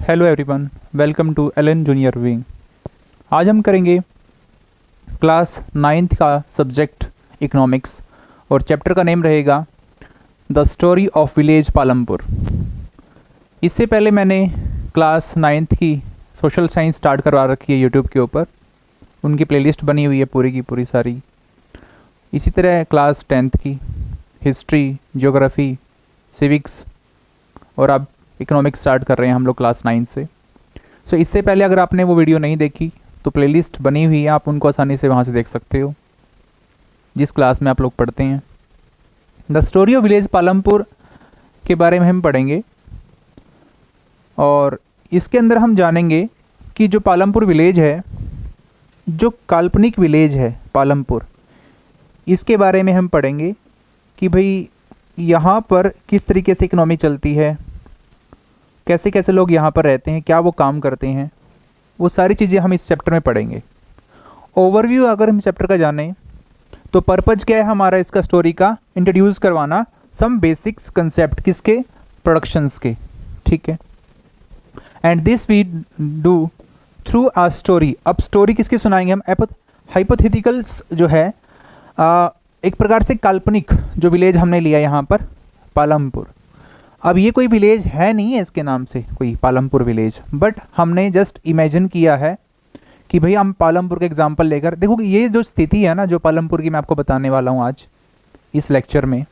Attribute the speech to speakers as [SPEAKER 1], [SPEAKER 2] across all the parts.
[SPEAKER 1] Hello everyone, welcome to Allen junior wing. आज हम करेंगे क्लास 9th का सब्जेक्ट इकोनॉमिक्स और चैप्टर का नेम रहेगा the story of village Palampur. इससे पहले मैंने क्लास 9th की सोशल साइंस स्टार्ट करवा रखी है यूट्यूब के ऊपर, उनकी प्लेलिस्ट बनी हुई है पूरी की पूरी सारी। इसी तरह क्लास 10th की हिस्ट्री, ज्योग्राफी, सिविक्स और अब इकोनॉमिक्स स्टार्ट कर रहे हैं हम लोग क्लास 9 से। सो इससे पहले अगर आपने वो वीडियो नहीं देखी तो प्लेलिस्ट बनी हुई है, आप उनको आसानी से वहाँ से देख सकते हो जिस क्लास में आप लोग पढ़ते हैं। The story of village Palampur के बारे में हम पढ़ेंगे और इसके अंदर हम जानेंगे कि जो पालमपुर विलेज है, जो काल्पनिक विलेज है पालमपुर, इसके बारे में हम पढ़ेंगे कि भाई यहाँ पर किस तरीके से इकोनॉमी चलती है, कैसे कैसे लोग यहाँ पर रहते हैं, क्या वो काम करते हैं, वो सारी चीज़ें हम इस चैप्टर में पढ़ेंगे। ओवरव्यू अगर हम चैप्टर का जानें तो पर्पज़ क्या है हमारा इसका स्टोरी का, इंट्रोड्यूस करवाना सम बेसिक्स कंसेप्ट किसके, प्रोडक्शंस के, ठीक है। And this we do through a story. अब स्टोरी किसकी सुनाएंगे हम, हाइपोथेटिकल्स जो है एक प्रकार से काल्पनिक जो विलेज हमने लिया यहाँ पर पालमपुर। अब ये कोई विलेज है नहीं है इसके नाम से कोई पालमपुर विलेज, बट हमने जस्ट इमेजिन किया है कि भाई हम पालमपुर के एग्जांपल लेकर देखो, ये जो स्थिति है ना जो पालमपुर की मैं आपको बताने वाला हूँ आज इस लेक्चर में,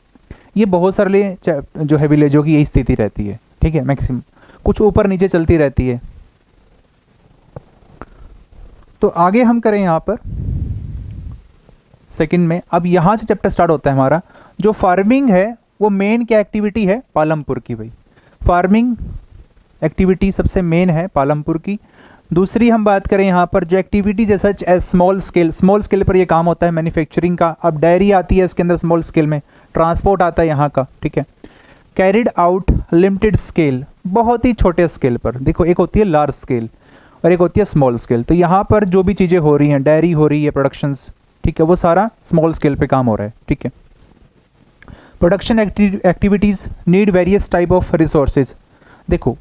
[SPEAKER 1] ये बहुत सारे जो है विलेजों की यही स्थिति रहती है, ठीक है। मैक्सिमम कुछ ऊपर नीचे चलती रहती है। तो आगे हम करें यहाँ पर सेकंड में। अब यहाँ से चैप्टर स्टार्ट होता है हमारा। जो फार्मिंग है वो मेन क्या एक्टिविटी है पालमपुर की, भाई फार्मिंग एक्टिविटी सबसे मेन है पालमपुर की। दूसरी हम बात करें यहाँ पर जो एक्टिविटी जैसा स्मॉल स्केल पर ये काम होता है मैन्युफैक्चरिंग का। अब डेयरी आती है इसके अंदर स्मॉल स्केल में, ट्रांसपोर्ट आता है यहाँ का, ठीक है। कैरिड आउट लिमिटेड स्केल, बहुत ही छोटे स्केल पर। देखो एक होती है लार्ज स्केल और एक होती है स्मॉल स्केल। तो यहाँ पर जो भी चीज़ें हो रही हैं, डेयरी हो रही है, प्रोडक्शंस, ठीक है, वो सारा स्मॉल स्केल पे काम हो रहा है, ठीक है। Production activities need various type of resources. देखो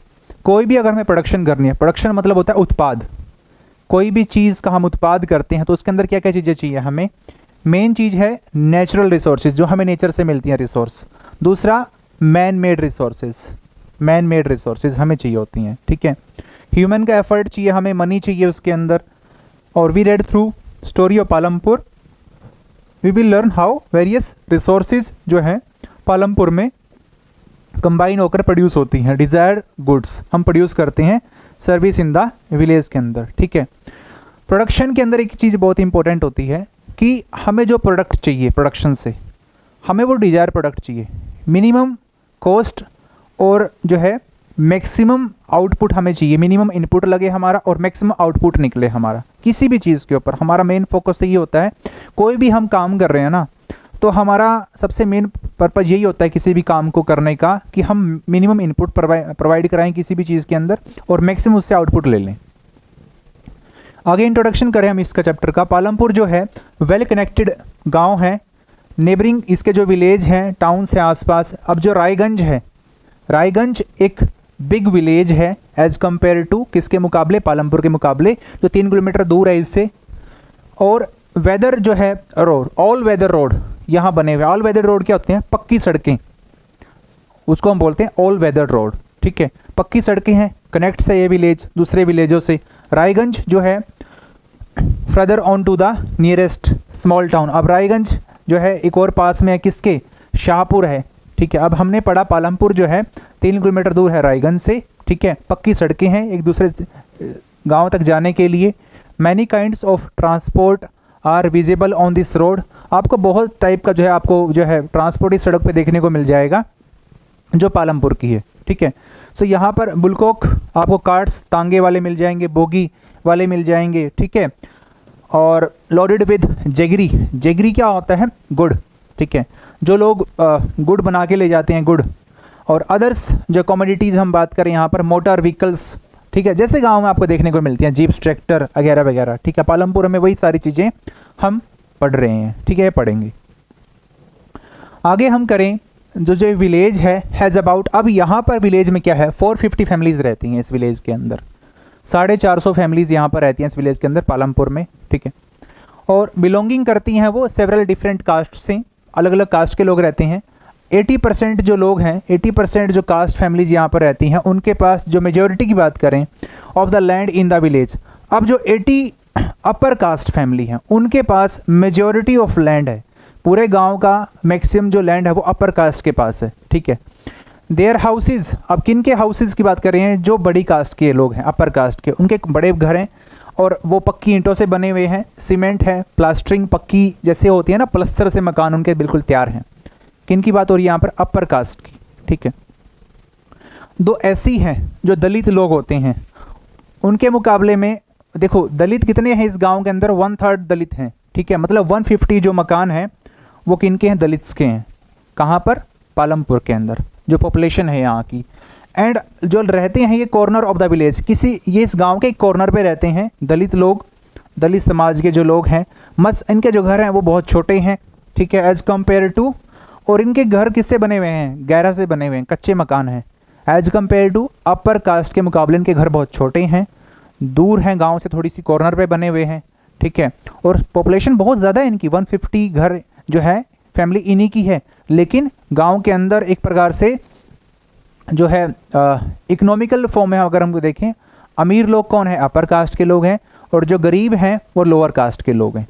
[SPEAKER 1] कोई भी अगर हमें प्रोडक्शन करनी है, प्रोडक्शन मतलब होता है उत्पाद। कोई भी चीज़ का हम उत्पाद करते हैं तो उसके अंदर क्या क्या चीज़ें चाहिए हमें। मेन चीज़ है नेचुरल रिसोर्सेज जो हमें नेचर से मिलती हैं रिसोर्स। दूसरा मैन मेड रिसोर्सेज हमें चाहिए होती हैं, ठीक है। ह्यूमन का एफर्ट चाहिए हमें, मनी चाहिए उसके अंदर। और we read through story of Palampur we will learn how various resources जो हैं पालमपुर में कंबाइन होकर प्रोड्यूस होती हैं। डिज़ायर्ड गुड्स हम प्रोड्यूस करते हैं सर्विस इन द विलेज के अंदर, ठीक है। प्रोडक्शन के अंदर एक चीज़ बहुत इंपॉर्टेंट होती है कि हमें जो प्रोडक्ट चाहिए प्रोडक्शन से, हमें वो डिज़ायर प्रोडक्ट चाहिए, मिनिमम कॉस्ट और जो है मैक्सिमम आउटपुट हमें चाहिए। मिनिमम इनपुट लगे हमारा और मैक्सिमम आउटपुट निकले हमारा किसी भी चीज़ के ऊपर। हमारा मेन फोकस तो ये होता है, कोई भी हम काम कर रहे हैं ना, तो हमारा सबसे मेन पर्पज़ यही होता है किसी भी काम को करने का कि हम मिनिमम इनपुट प्रोवाइड कराएं किसी भी चीज़ के अंदर और मैक्सिमम उससे आउटपुट ले लें। आगे इंट्रोडक्शन करें हम इसका चैप्टर का। पालमपुर जो है वेल कनेक्टेड गाँव है, नेबरिंग इसके जो विलेज हैं टाउन से आसपास। अब जो रायगंज है, रायगंज एक बिग विलेज है एज कम्पेयर टू किसके मुकाबले, पालमपुर के मुकाबले, जो 3 किलोमीटर दूर है इससे। और वेदर जो है रोड, ऑल वेदर रोड यहाँ बने हुए। ऑल वेदर रोड क्या होते हैं, पक्की सड़कें, उसको हम बोलते हैं ऑल वेदर रोड, ठीक है। पक्की सड़कें हैं, कनेक्ट है ये विलेज दूसरे विलेजों से। रायगंज जो है further on to the nearest small town. अब रायगंज जो है एक और पास में है किसके, शाहपुर है, ठीक है। अब हमने पढ़ा पालमपुर जो है 3 किलोमीटर दूर है रायगंज से, ठीक है। पक्की सड़कें हैं एक दूसरे गांव तक जाने के लिए। Many kinds of transport are visible on this road. आपको बहुत टाइप का जो है आपको जो है ट्रांसपोर्ट इस सड़क पे देखने को मिल जाएगा जो पालमपुर की है, ठीक है। सो यहाँ पर बुलकोक आपको कार्ट्स तांगे वाले मिल जाएंगे, बोगी वाले मिल जाएंगे, ठीक है। और लोडेड विद जेगरी, जेगरी क्या होता है, गुड़, ठीक है, जो लोग गुड़ बना के ले जाते हैं, गुड़। और अदर्स जो कमोडिटीज़ हम बात करें यहाँ पर मोटर व्हीकल्स, ठीक है, जैसे गांव में आपको देखने को मिलती हैं जीप्स, ट्रैक्टर वगैरह वगैरह, ठीक है। पालमपुर में वही सारी चीज़ें हम पढ़ रहे हैं, ठीक है, पढ़ेंगे। आगे हम करें जो विलेज है हैज़ अबाउट, अब यहाँ पर विलेज में क्या है 450 फैमिलीज रहती हैं इस विलेज के अंदर, 450 फैमिलीज यहाँ पर रहती हैं इस विलेज के अंदर पालमपुर में, ठीक है। और बिलोंगिंग करती हैं वो सेवरल डिफरेंट कास्ट से, अलग अलग कास्ट के लोग रहते हैं। 80% जो लोग हैं, 80% जो कास्ट फैमिलीज यहाँ पर रहती हैं, उनके पास जो मेजोरिटी की बात करें of the land in the village, अब जो 80 अपर कास्ट फैमिली हैं उनके पास मेजोरिटी ऑफ लैंड है, पूरे गांव का मैक्सिमम जो लैंड है वो अपर कास्ट के पास है, ठीक है। देयर हाउसेज, अब किन के हाउसेज की बात कर रहे हैं, जो बड़ी कास्ट के लोग हैं, अपर कास्ट के, उनके बड़े घर हैं और वो पक्की ईंटों से बने हुए हैं, सीमेंट है, प्लास्टरिंग पक्की जैसे होती है ना, प्लस्तर से मकान उनके बिल्कुल तैयार हैं। किन की बात हो रही है यहाँ पर, अपर कास्ट की, ठीक है। दो ऐसी हैं जो दलित लोग होते हैं, उनके मुकाबले में देखो दलित कितने हैं इस गांव के अंदर, 1/3 दलित हैं, ठीक है। मतलब 150 जो मकान हैं वो किन के हैं, दलित्स के हैं। कहाँ पर, पालमपुर के अंदर जो पॉपुलेशन है यहाँ की। एंड जो रहते हैं ये कॉर्नर ऑफ द विलेज, किसी ये इस गांव के एक कॉर्नर पे रहते हैं दलित लोग, दलित समाज के जो लोग हैं। इनके जो घर हैं वो बहुत छोटे हैं, ठीक है, एज कम्पेयर टू, और इनके घर किससे बने हुए हैं, गैरा से बने हुए हैं, कच्चे मकान हैं। As compare to upper caste के मुकाबले इनके घर बहुत छोटे हैं, दूर हैं गांव से, थोड़ी सी कॉर्नर पे बने हुए हैं, ठीक है। और पॉपुलेशन बहुत ज़्यादा है इनकी, 150 घर जो है फैमिली इन्हीं की है। लेकिन गांव के अंदर एक प्रकार से जो है इकोनॉमिकल फॉर्म है, अगर हम देखें, अमीर लोग कौन है, अपर कास्ट के लोग हैं, और जो गरीब हैं वो लोअर कास्ट के लोग हैं।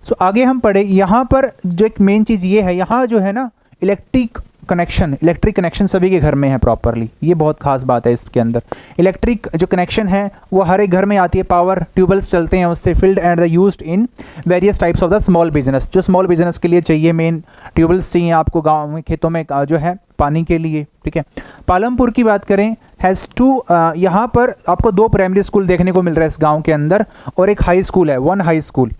[SPEAKER 1] सो आगे हम पढ़े, यहाँ पर जो एक मेन चीज़ ये है, यहाँ जो है ना इलेक्ट्रिक कनेक्शन सभी के घर में है प्रॉपरली, ये बहुत खास बात है इसके अंदर। इलेक्ट्रिक जो कनेक्शन है वो हर एक घर में आती है, पावर ट्यूबवेल्स चलते हैं उससे, field and the used in various types of the small business, जो स्मॉल बिजनेस के लिए चाहिए मेन ट्यूबवेल्स चाहिए आपको गाँव में, खेतों में जो है पानी के लिए, ठीक है। पालमपुर की बात करें, हैज़ टू, यहाँ पर आपको 2 प्राइमरी स्कूल देखने को मिल रहा है इस गाँव के अंदर, और एक हाई स्कूल है, 1 हाई स्कूल।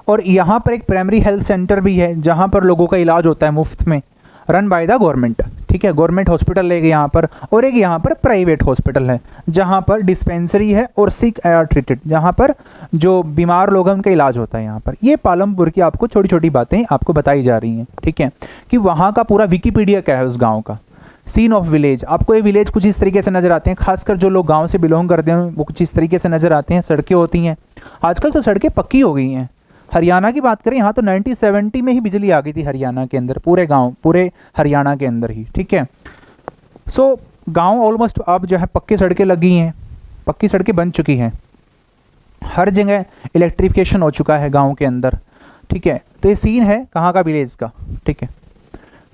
[SPEAKER 1] और यहाँ पर एक प्राइमरी हेल्थ सेंटर भी है जहाँ पर लोगों का इलाज होता है मुफ्त में, रन बाय द गवर्नमेंट, ठीक है। गवर्नमेंट हॉस्पिटल है यहाँ पर, और एक यहाँ पर प्राइवेट हॉस्पिटल है जहाँ पर डिस्पेंसरी है और सिक आर ट्रीटेड, जहाँ पर जो बीमार लोग हैं उनका इलाज होता है यहाँ पर। ये पालमपुर की आपको छोटी छोटी बातें आपको बताई जा रही हैं, ठीक है, कि वहाँ का पूरा विकीपीडिया क्या है उस गाँव का। सीन ऑफ विलेज, आपको ये विलेज कुछ इस तरीके से नजर आते हैं, खासकर जो लोग गाँव से बिलोंग करते हैं वो कुछ इस तरीके से नजर आते हैं। सड़कें होती हैं, आजकल तो सड़कें पक्की हो गई हैं। हरियाणा की बात करें, यहाँ तो 1970 में ही बिजली आ गई थी हरियाणा के अंदर, पूरे गांव, पूरे हरियाणा के अंदर ही, ठीक है। सो गांव ऑलमोस्ट अब जो है पक्की सड़कें लगी हैं, पक्की सड़कें बन चुकी हैं, हर जगह इलेक्ट्रिफिकेशन हो चुका है गांव के अंदर, ठीक है। तो ये सीन है कहाँ का, विलेज का, ठीक है।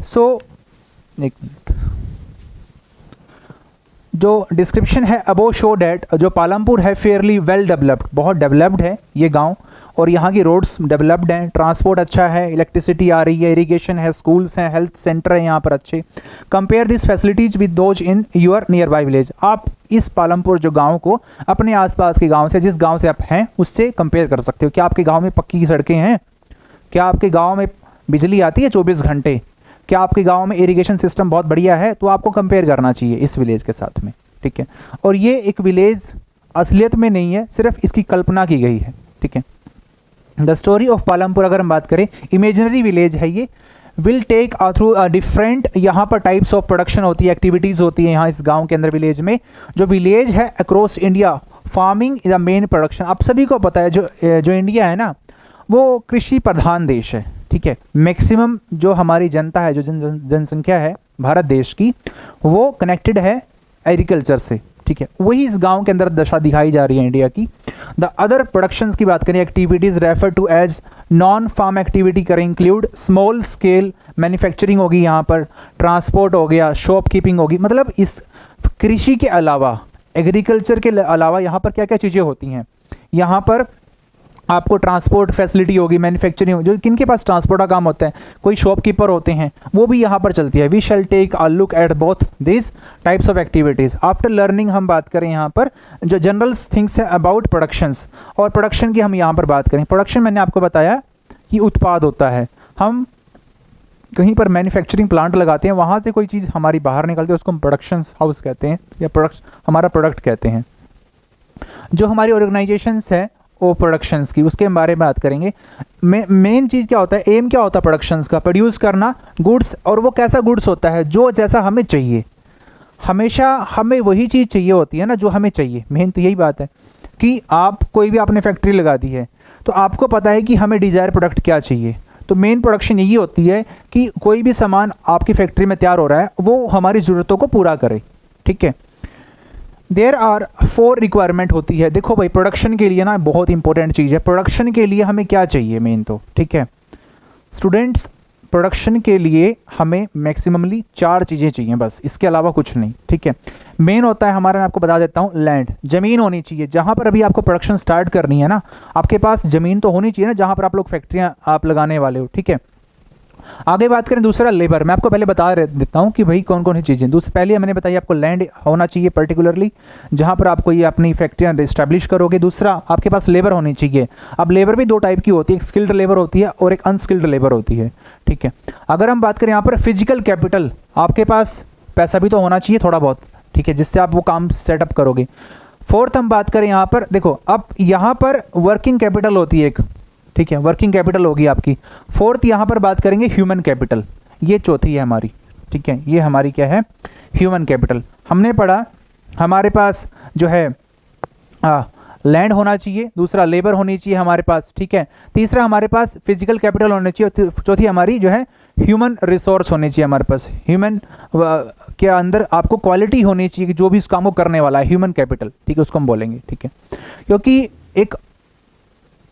[SPEAKER 1] सो एक मिनट, जो डिस्क्रिप्शन है अबो शो डैट, जो पालमपुर है फेयरली वेल डेवलप्ड, बहुत डेवलप्ड है ये गांव, और यहाँ की रोड्स डेवलप्ड हैं, ट्रांसपोर्ट अच्छा है, इलेक्ट्रिसिटी आ रही है, इरिगेशन है, स्कूल्स हैं, हेल्थ सेंटर है यहाँ पर अच्छे। Compare this facilities with those in your near by village, आप इस पालमपुर जो गांव को अपने आसपास के गांव से, जिस गांव से आप हैं उससे कंपेयर कर सकते हो। क्या आपके गांव में पक्की की सड़कें हैं, क्या आपके गाँव में बिजली आती है 24 घंटे, क्या आपके गांव में इरिगेशन सिस्टम बहुत बढ़िया है, तो आपको कंपेयर करना चाहिए इस विलेज के साथ में, ठीक है। और ये एक विलेज असलियत में नहीं है, सिर्फ इसकी कल्पना की गई है, ठीक है। द स्टोरी ऑफ पालमपुर अगर हम बात करें, इमेजिनरी विलेज है ये, विल टेक थ्रू डिफरेंट, यहाँ पर टाइप्स ऑफ प्रोडक्शन होती है, एक्टिविटीज़ होती है यहाँ इस गांव के अंदर विलेज में। जो विलेज है across India, farming is the main production. आप सभी को पता है जो इंडिया है ना वो कृषि प्रधान देश है, ठीक है। मैक्सिमम जो हमारी जनता है, जो जनसंख्या है भारत देश की, वो कनेक्टेड है एग्रीकल्चर से, ठीक है। वही इस गांव के अंदर दशा दिखाई जा रही है इंडिया की। द अदर प्रोडक्शंस की बात करें, activities refer to as non farm activity करें, इंक्लूड स्मॉल स्केल मैन्युफैक्चरिंग होगी, यहाँ पर ट्रांसपोर्ट हो गया, शॉपकीपिंग होगी। मतलब इस कृषि के अलावा, एग्रीकल्चर के अलावा यहाँ पर क्या क्या चीज़ें होती हैं, यहाँ पर आपको ट्रांसपोर्ट फैसिलिटी होगी, मैन्युफैक्चरिंग, जो किनके पास ट्रांसपोर्ट का काम होता है, कोई शॉपकीपर होते हैं, वो भी यहाँ पर चलती है। We shall take a look at both this types of activities after learning. हम बात करें यहाँ पर जो जनरल थिंग्स है अबाउट प्रोडक्शंस, और प्रोडक्शन की हम यहाँ पर बात करें। प्रोडक्शन मैंने आपको बताया कि उत्पाद होता है, हम कहीं पर मैन्युफैक्चरिंग प्लांट लगाते हैं, वहाँ से कोई चीज़ हमारी बाहर निकलती है, उसको हम प्रोडक्शन हाउस कहते हैं, या हमारा प्रोडक्ट कहते हैं। जो हमारी ऑर्गेनाइजेशंस है ऑफ प्रोडक्शंस की, उसके बारे में बात करेंगे। मेन चीज़ क्या होता है, एम क्या होता है प्रोडक्शंस का, प्रोड्यूस करना गुड्स, और वो कैसा गुड्स होता है, जो जैसा हमें चाहिए। हमेशा हमें वही चीज़ चाहिए होती है ना जो हमें चाहिए। मेन तो यही बात है कि आप कोई भी आपने फैक्ट्री लगा दी है तो आपको पता है कि हमें डिज़ायर प्रोडक्ट क्या चाहिए। तो मेन प्रोडक्शन यही होती है कि कोई भी सामान आपकी फैक्ट्री में तैयार हो रहा है वो हमारी ज़रूरतों को पूरा करे, ठीक है। देयर आर 4 रिक्वायरमेंट होती है। देखो भाई, प्रोडक्शन के लिए ना बहुत इंपॉर्टेंट चीज़ है, प्रोडक्शन के लिए हमें क्या चाहिए मेन तो, ठीक है स्टूडेंट्स। प्रोडक्शन के लिए हमें मैक्सिममली 4 चीज़ें चाहिए बस, इसके अलावा कुछ नहीं, ठीक है। मेन होता है हमारा, मैं आपको बता देता हूँ, लैंड, ज़मीन होनी चाहिए। जहाँ पर अभी आपको प्रोडक्शन स्टार्ट करनी है ना, आपके पास ज़मीन तो होनी चाहिए ना जहाँ पर आप लोग फैक्ट्रियाँ आप लगाने वाले हो, ठीक है। आगे बात करें दूसरा, लेबर। मैं आपको पहले बता देता हूँ कि भाई कौन कौन सी चीज़ें। पहले मैंने बताया आपको लैंड होना चाहिए पर्टिकुलरली, जहाँ पर आपको ये अपनी फैक्ट्रियाँ इस्टेब्लिश करोगे। दूसरा, आपके पास लेबर होनी चाहिए। अब लेबर भी 2 टाइप की होती है, एक स्किल्ड लेबर होती है और एक अनस्किल्ड लेबर होती है, ठीक है। अगर हम बात करें यहाँ पर फिजिकल कैपिटल, आपके पास पैसा भी तो होना चाहिए थोड़ा बहुत, ठीक है, जिससे आप वो काम सेटअप करोगे। फोर्थ हम बात करें यहाँ पर, देखो अब यहाँ पर वर्किंग कैपिटल होती है एक, ठीक है, वर्किंग कैपिटल होगी आपकी। फोर्थ यहाँ पर बात करेंगे ह्यूमन कैपिटल, ये चौथी है हमारी, ठीक है। ये हमारी क्या है, ह्यूमन कैपिटल। हमने पढ़ा हमारे पास जो है लैंड होना चाहिए, दूसरा लेबर होनी चाहिए हमारे पास, ठीक है। तीसरा हमारे पास फिजिकल कैपिटल होना चाहिए, चौथी हमारी जो है ह्यूमन रिसोर्स होनी चाहिए हमारे पास। ह्यूमन के अंदर आपको क्वालिटी होनी चाहिए कि जो भी उस काम को करने वाला है, ह्यूमन कैपिटल, ठीक है, उसको हम बोलेंगे, ठीक है। क्योंकि एक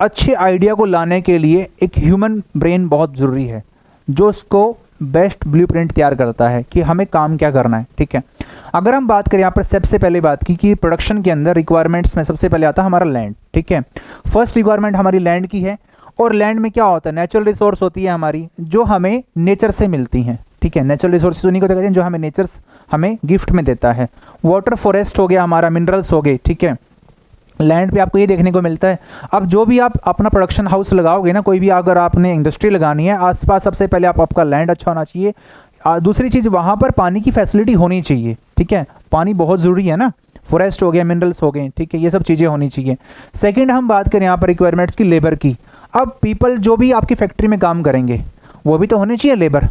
[SPEAKER 1] अच्छे आइडिया को लाने के लिए एक ह्यूमन ब्रेन बहुत ज़रूरी है, जो उसको बेस्ट ब्लूप्रिंट तैयार करता है कि हमें काम क्या करना है, ठीक है। अगर हम बात करें यहाँ पर सबसे पहले बात की कि प्रोडक्शन के अंदर रिक्वायरमेंट्स में सबसे पहले आता है हमारा लैंड, ठीक है। फर्स्ट रिक्वायरमेंट हमारी लैंड की है, और लैंड में क्या होता है, नेचुरल रिसोर्स होती है हमारी, जो हमें नेचर से मिलती हैं, ठीक है। नेचुरल रिसोर्सेज उन्हीं को कहते हैं जो हमें नेचर हमें गिफ्ट में देता है। वाटर फॉरेस्ट हो गया हमारा, मिनरल्स हो गए, ठीक है। लैंड पे आपको ये देखने को मिलता है। अब जो भी आप अपना प्रोडक्शन हाउस लगाओगे ना, कोई भी अगर आपने इंडस्ट्री लगानी है, आसपास सबसे पहले आपका लैंड अच्छा होना चाहिए। दूसरी चीज़, वहाँ पर पानी की फैसिलिटी होनी चाहिए, ठीक है। पानी बहुत ज़रूरी है ना, फॉरेस्ट हो गया, मिनरल्स हो गए, ठीक है, ये सब चीज़ें होनी चाहिए। सेकंड हम बात करें यहाँ पर रिक्वायरमेंट्स की, लेबर की। अब पीपल जो भी आपकी फैक्ट्री में काम करेंगे वो भी तो होने चाहिए लेबर,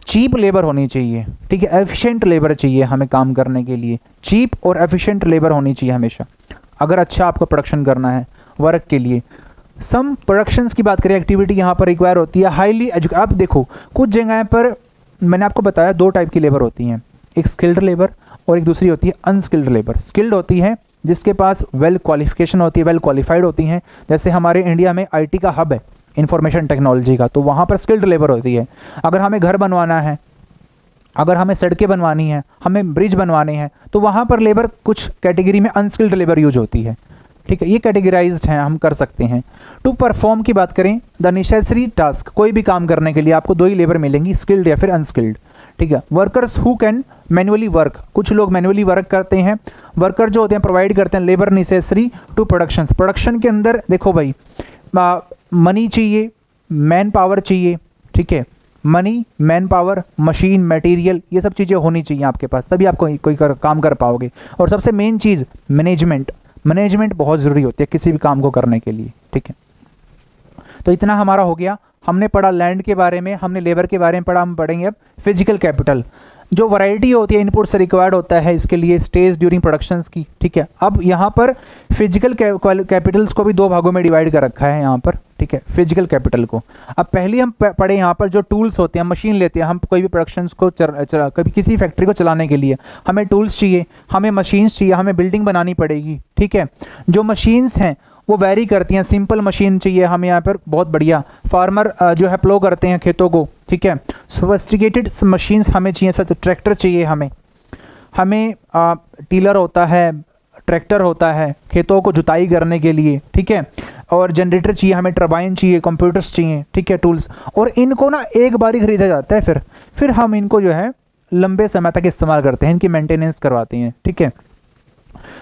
[SPEAKER 1] चीप लेबर होनी चाहिए, ठीक है। एफिशिएंट लेबर चाहिए हमें काम करने के लिए, चीप और एफिशिएंट लेबर होनी चाहिए हमेशा, अगर अच्छा आपको प्रोडक्शन करना है वर्क के लिए। सम प्रोडक्शंस की बात करें, एक्टिविटी यहाँ पर रिक्वायर होती है हाईली एजुकेटेड। आप देखो कुछ जगह पर मैंने आपको बताया 2 टाइप की लेबर होती हैं, एक स्किल्ड लेबर और एक दूसरी होती है अनस्किल्ड लेबर। स्किल्ड होती है जिसके पास वेल क्वालिफिकेशन होती है, वेल क्वालिफाइड होती हैं, जैसे हमारे इंडिया में आईटी का हब है इंफॉर्मेशन टेक्नोलॉजी का, तो वहाँ पर स्किल्ड लेबर होती है। अगर हमें घर बनवाना है, अगर हमें सड़कें बनवानी है, हमें ब्रिज बनवाने हैं, तो वहाँ पर लेबर कुछ कैटेगरी में अनस्किल्ड लेबर यूज होती है, ठीक है। ये कैटेगराइज्ड हैं, हम कर सकते हैं। टू परफॉर्म की बात करें, द नेसेसरी टास्क, कोई भी काम करने के लिए आपको 2 ही लेबर मिलेंगी, स्किल्ड या फिर अनस्किल्ड, ठीक है। Workers who can manually work, कुछ लोग मैनुअली वर्क करते हैं। वर्कर जो होते हैं प्रोवाइड करते हैं labour necessary to production. Production के अंदर देखो भाई, मनी चाहिए, मैन पावर चाहिए, ठीक है। Money, man power, machine, material, ये सब चीज़ें होनी चाहिए आपके पास, तभी आप कोई काम कर पाओगे। और सबसे मेन चीज़ मैनेजमेंट, मैनेजमेंट बहुत ज़रूरी होती है किसी भी काम को करने के लिए, ठीक है। तो इतना हमारा हो गया, हमने पढ़ा लैंड के बारे में, हमने लेबर के बारे में पढ़ा। हम पढ़ेंगे अब फिजिकल कैपिटल, जो वैरायटी होती है इनपुट से रिक्वायर्ड होता है इसके लिए स्टेज ड्यूरिंग प्रोडक्शंस की, ठीक है। अब यहाँ पर फिजिकल कैपिटल्स को भी 2 भागों में डिवाइड कर रखा है यहाँ पर, ठीक है, फिजिकल कैपिटल को। अब पहले हम पढ़े यहाँ पर जो टूल्स होते हैं, मशीन लेते हैं हम कोई भी प्रोडक्शंस को कभी किसी फैक्ट्री को चलाने के लिए हमें टूल्स चाहिए, हमें मशीन्स चाहिए, हमें बिल्डिंग बनानी पड़ेगी, ठीक है। जो मशीन्स हैं वो वैरी करती हैं, सिंपल मशीन चाहिए हमें यहाँ पर बहुत बढ़िया, फार्मर जो है प्लो करते हैं खेतों को, ठीक है। सोफिस्टिकेटेड मशीन्स हमें चाहिए, सच ट्रैक्टर चाहिए हमें टीलर होता है, ट्रैक्टर होता है खेतों को जुताई करने के लिए, ठीक है। और जनरेटर चाहिए हमें, टरबाइन चाहिए, कंप्यूटर्स चाहिए, ठीक है, टूल्स। और इनको ना एक बार ही खरीदा जाता है, फिर हम इनको जो है लंबे समय तक इस्तेमाल करते हैं, इनकी मेंटेनेंस करवाते हैं, ठीक है।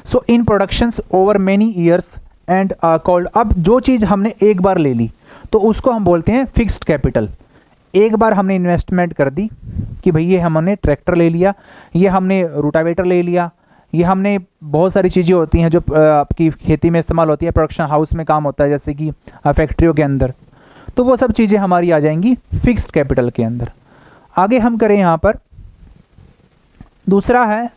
[SPEAKER 1] So in productions over many years and called. अब जो चीज़ हमने एक बार ले ली तो उसको हम बोलते हैं फिक्स्ड कैपिटल। एक बार हमने इन्वेस्टमेंट कर दी कि भाई ये हमने ट्रैक्टर ले लिया, ये हमने रोटावेटर ले लिया, ये हमने बहुत सारी चीज़ें होती हैं जो आपकी खेती में इस्तेमाल होती है, प्रोडक्शन हाउस में काम होता है, जैसे कि फैक्ट्रियों के अंदर, तो वो सब चीज़ें हमारी आ जाएंगी फिक्स्ड कैपिटल के अंदर। आगे हम करें यहाँ पर दूसरा है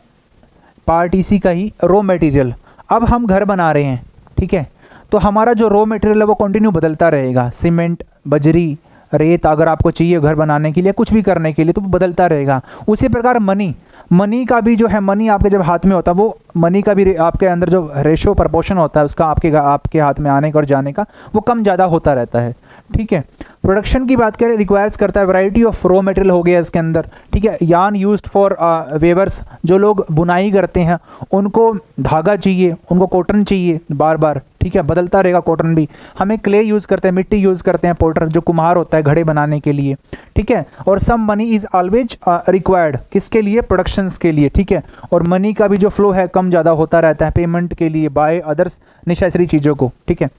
[SPEAKER 1] पार्ट इसी का ही, रॉ मटेरियल। अब हम घर बना रहे हैं, ठीक है, तो हमारा जो रॉ मटेरियल है वो कंटिन्यू बदलता रहेगा। सीमेंट, बजरी, रेत अगर आपको चाहिए घर बनाने के लिए, कुछ भी करने के लिए, तो वो बदलता रहेगा। उसी प्रकार मनी का भी जो है, मनी आपके जब हाथ में होता है, वो मनी का भी आपके अंदर जो रेशो प्रपोर्शन होता है उसका आपके हाथ में आने का और जाने का, वो कम ज़्यादा होता रहता है, ठीक है। प्रोडक्शन की बात करें, रिक्वायर्स करता है वैरायटी ऑफ रॉ मटेरियल हो गया इसके अंदर, ठीक है। यार्न यूज्ड फॉर वेवर्स, जो लोग बुनाई करते हैं उनको धागा चाहिए, उनको कॉटन चाहिए बार बार, ठीक है, बदलता रहेगा कॉटन भी। हमें क्ले यूज़ करते हैं, मिट्टी यूज़ करते हैं, पोटर जो कुम्हार होता है घड़े बनाने के लिए, ठीक है। और some money is always required, किसके लिए? प्रोडक्शंस के लिए, ठीक है। और मनी का भी जो फ्लो है कम ज़्यादा होता रहता है पेमेंट के लिए, बाय अदर्स नेसेसरी चीज़ों को, ठीक है।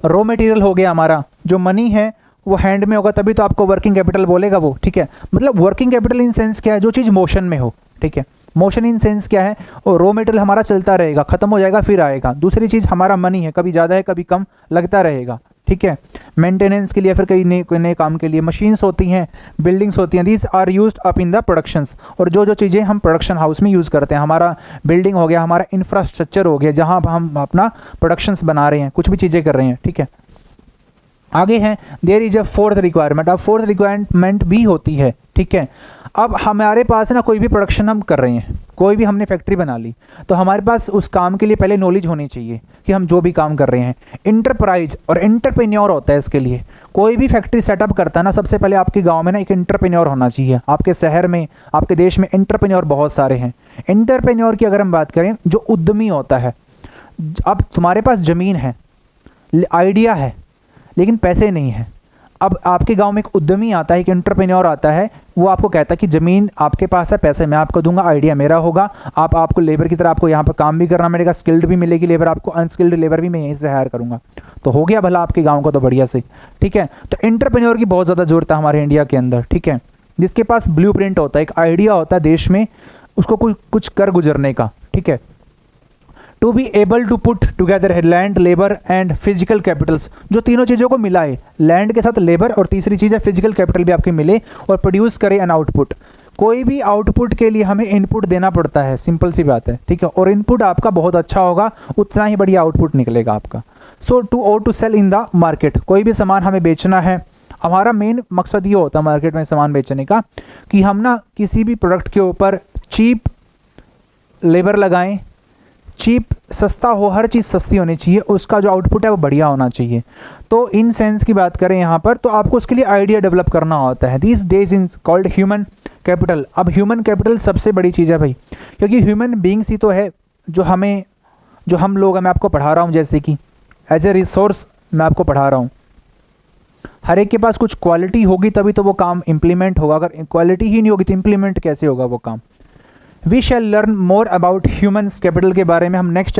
[SPEAKER 1] रॉ मटेरियल हो गया हमारा, जो मनी है वो हैंड में होगा तभी तो आपको वर्किंग कैपिटल बोलेगा वो, ठीक है। मतलब वर्किंग कैपिटल इन सेंस क्या है? जो चीज़ मोशन में हो, ठीक है। मोशन इन सेंस क्या है? और रॉ मटेरियल हमारा चलता रहेगा, खत्म हो जाएगा फिर आएगा। दूसरी चीज़ हमारा मनी है, कभी ज़्यादा है कभी कम लगता रहेगा, ठीक है। मेंटेनेंस के लिए, फिर कोई नए काम के लिए मशीन्स होती हैं, बिल्डिंग्स होती हैं, these are used up in the productions. और जो चीज़ें हम प्रोडक्शन हाउस में यूज़ करते हैं, हमारा बिल्डिंग हो गया, हमारा इंफ्रास्ट्रक्चर हो गया, जहाँ हम अपना प्रोडक्शंस बना रहे हैं, कुछ भी चीज़ें कर रहे हैं, ठीक है। आगे हैं there is a fourth requirement. अब फोर्थ रिक्वायरमेंट भी होती है, ठीक है। अब हमारे पास ना कोई भी प्रोडक्शन हम कर रहे हैं, कोई भी हमने फैक्ट्री बना ली, तो हमारे पास उस काम के लिए पहले नॉलेज होनी चाहिए कि हम जो भी काम कर रहे हैं। इंटरप्राइज और एंटरप्रेन्योर होता है इसके लिए। कोई भी फैक्ट्री सेटअप करता है ना, सबसे पहले आपके गांव में ना एक एंटरप्रेन्योर होना चाहिए। आपके शहर में, आपके देश में एंटरप्रेन्योर बहुत सारे हैं। एंटरप्रेन्योर की अगर हम बात करें, जो उद्यमी होता है, अब तुम्हारे पास ज़मीन है, आइडिया है, लेकिन पैसे नहीं है। अब आपके गांव में एक उद्यमी आता है, एक एंटरप्रेन्योर आता है, वो आपको कहता है कि ज़मीन आपके पास है, पैसे मैं आपको दूंगा, आइडिया मेरा होगा, आपको लेबर की तरह आपको यहाँ पर काम भी करना मिलेगा, स्किल्ड भी मिलेगी लेबर आपको, अनस्किल्ड लेबर भी मैं यहीं से हायर करूँगा, तो हो गया भला आपके गाँव का तो बढ़िया से, ठीक है। तो एंटरप्रेन्योर की बहुत ज़्यादा ज़रूरत है हमारे इंडिया के अंदर, ठीक है। जिसके पास ब्लूप्रिंट होता है, एक आइडिया होता है देश में उसको कुछ कर गुजरने का, ठीक है। To be able to put together है land, labour and physical capitals, जो तीनों चीज़ों को मिलाए, लैंड के साथ लेबर और तीसरी चीज़ है फिजिकल कैपिटल भी आपके मिले, और प्रोड्यूस करे एन आउटपुट। कोई भी आउटपुट के लिए हमें इनपुट देना पड़ता है, सिंपल सी बात है, ठीक है। और इनपुट आपका बहुत अच्छा होगा, उतना ही बढ़िया आउटपुट निकलेगा आपका। So to sell in the market, कोई भी सामान हमें बेचना है, हमारा मेन मकसद ये होता है मार्केट में सामान बेचने का कि हम ना किसी भी प्रोडक्ट के ऊपर चीप लेबर लगाएं, चीप, सस्ता हो, हर चीज़ सस्ती होनी चाहिए, उसका जो आउटपुट है वो बढ़िया होना चाहिए। तो इन सेंस की बात करें यहाँ पर, तो आपको उसके लिए आइडिया डेवलप करना होता है। This days in called human capital. अब ह्यूमन कैपिटल सबसे बड़ी चीज़ है भाई, क्योंकि ह्यूमन बींग्स ही तो है जो हम लोग हैं। मैं आपको पढ़ा रहा हूँ, जैसे कि एज ए रिसोर्स मैं आपको पढ़ा रहा हूँ। हर एक के पास कुछ क्वालिटी होगी तभी तो वो काम इम्प्लीमेंट होगा, अगर क्वालिटी ही नहीं होगी तो इम्प्लीमेंट कैसे होगा वो काम। We shall learn more about humans capital के बारे में हम नेक्स्ट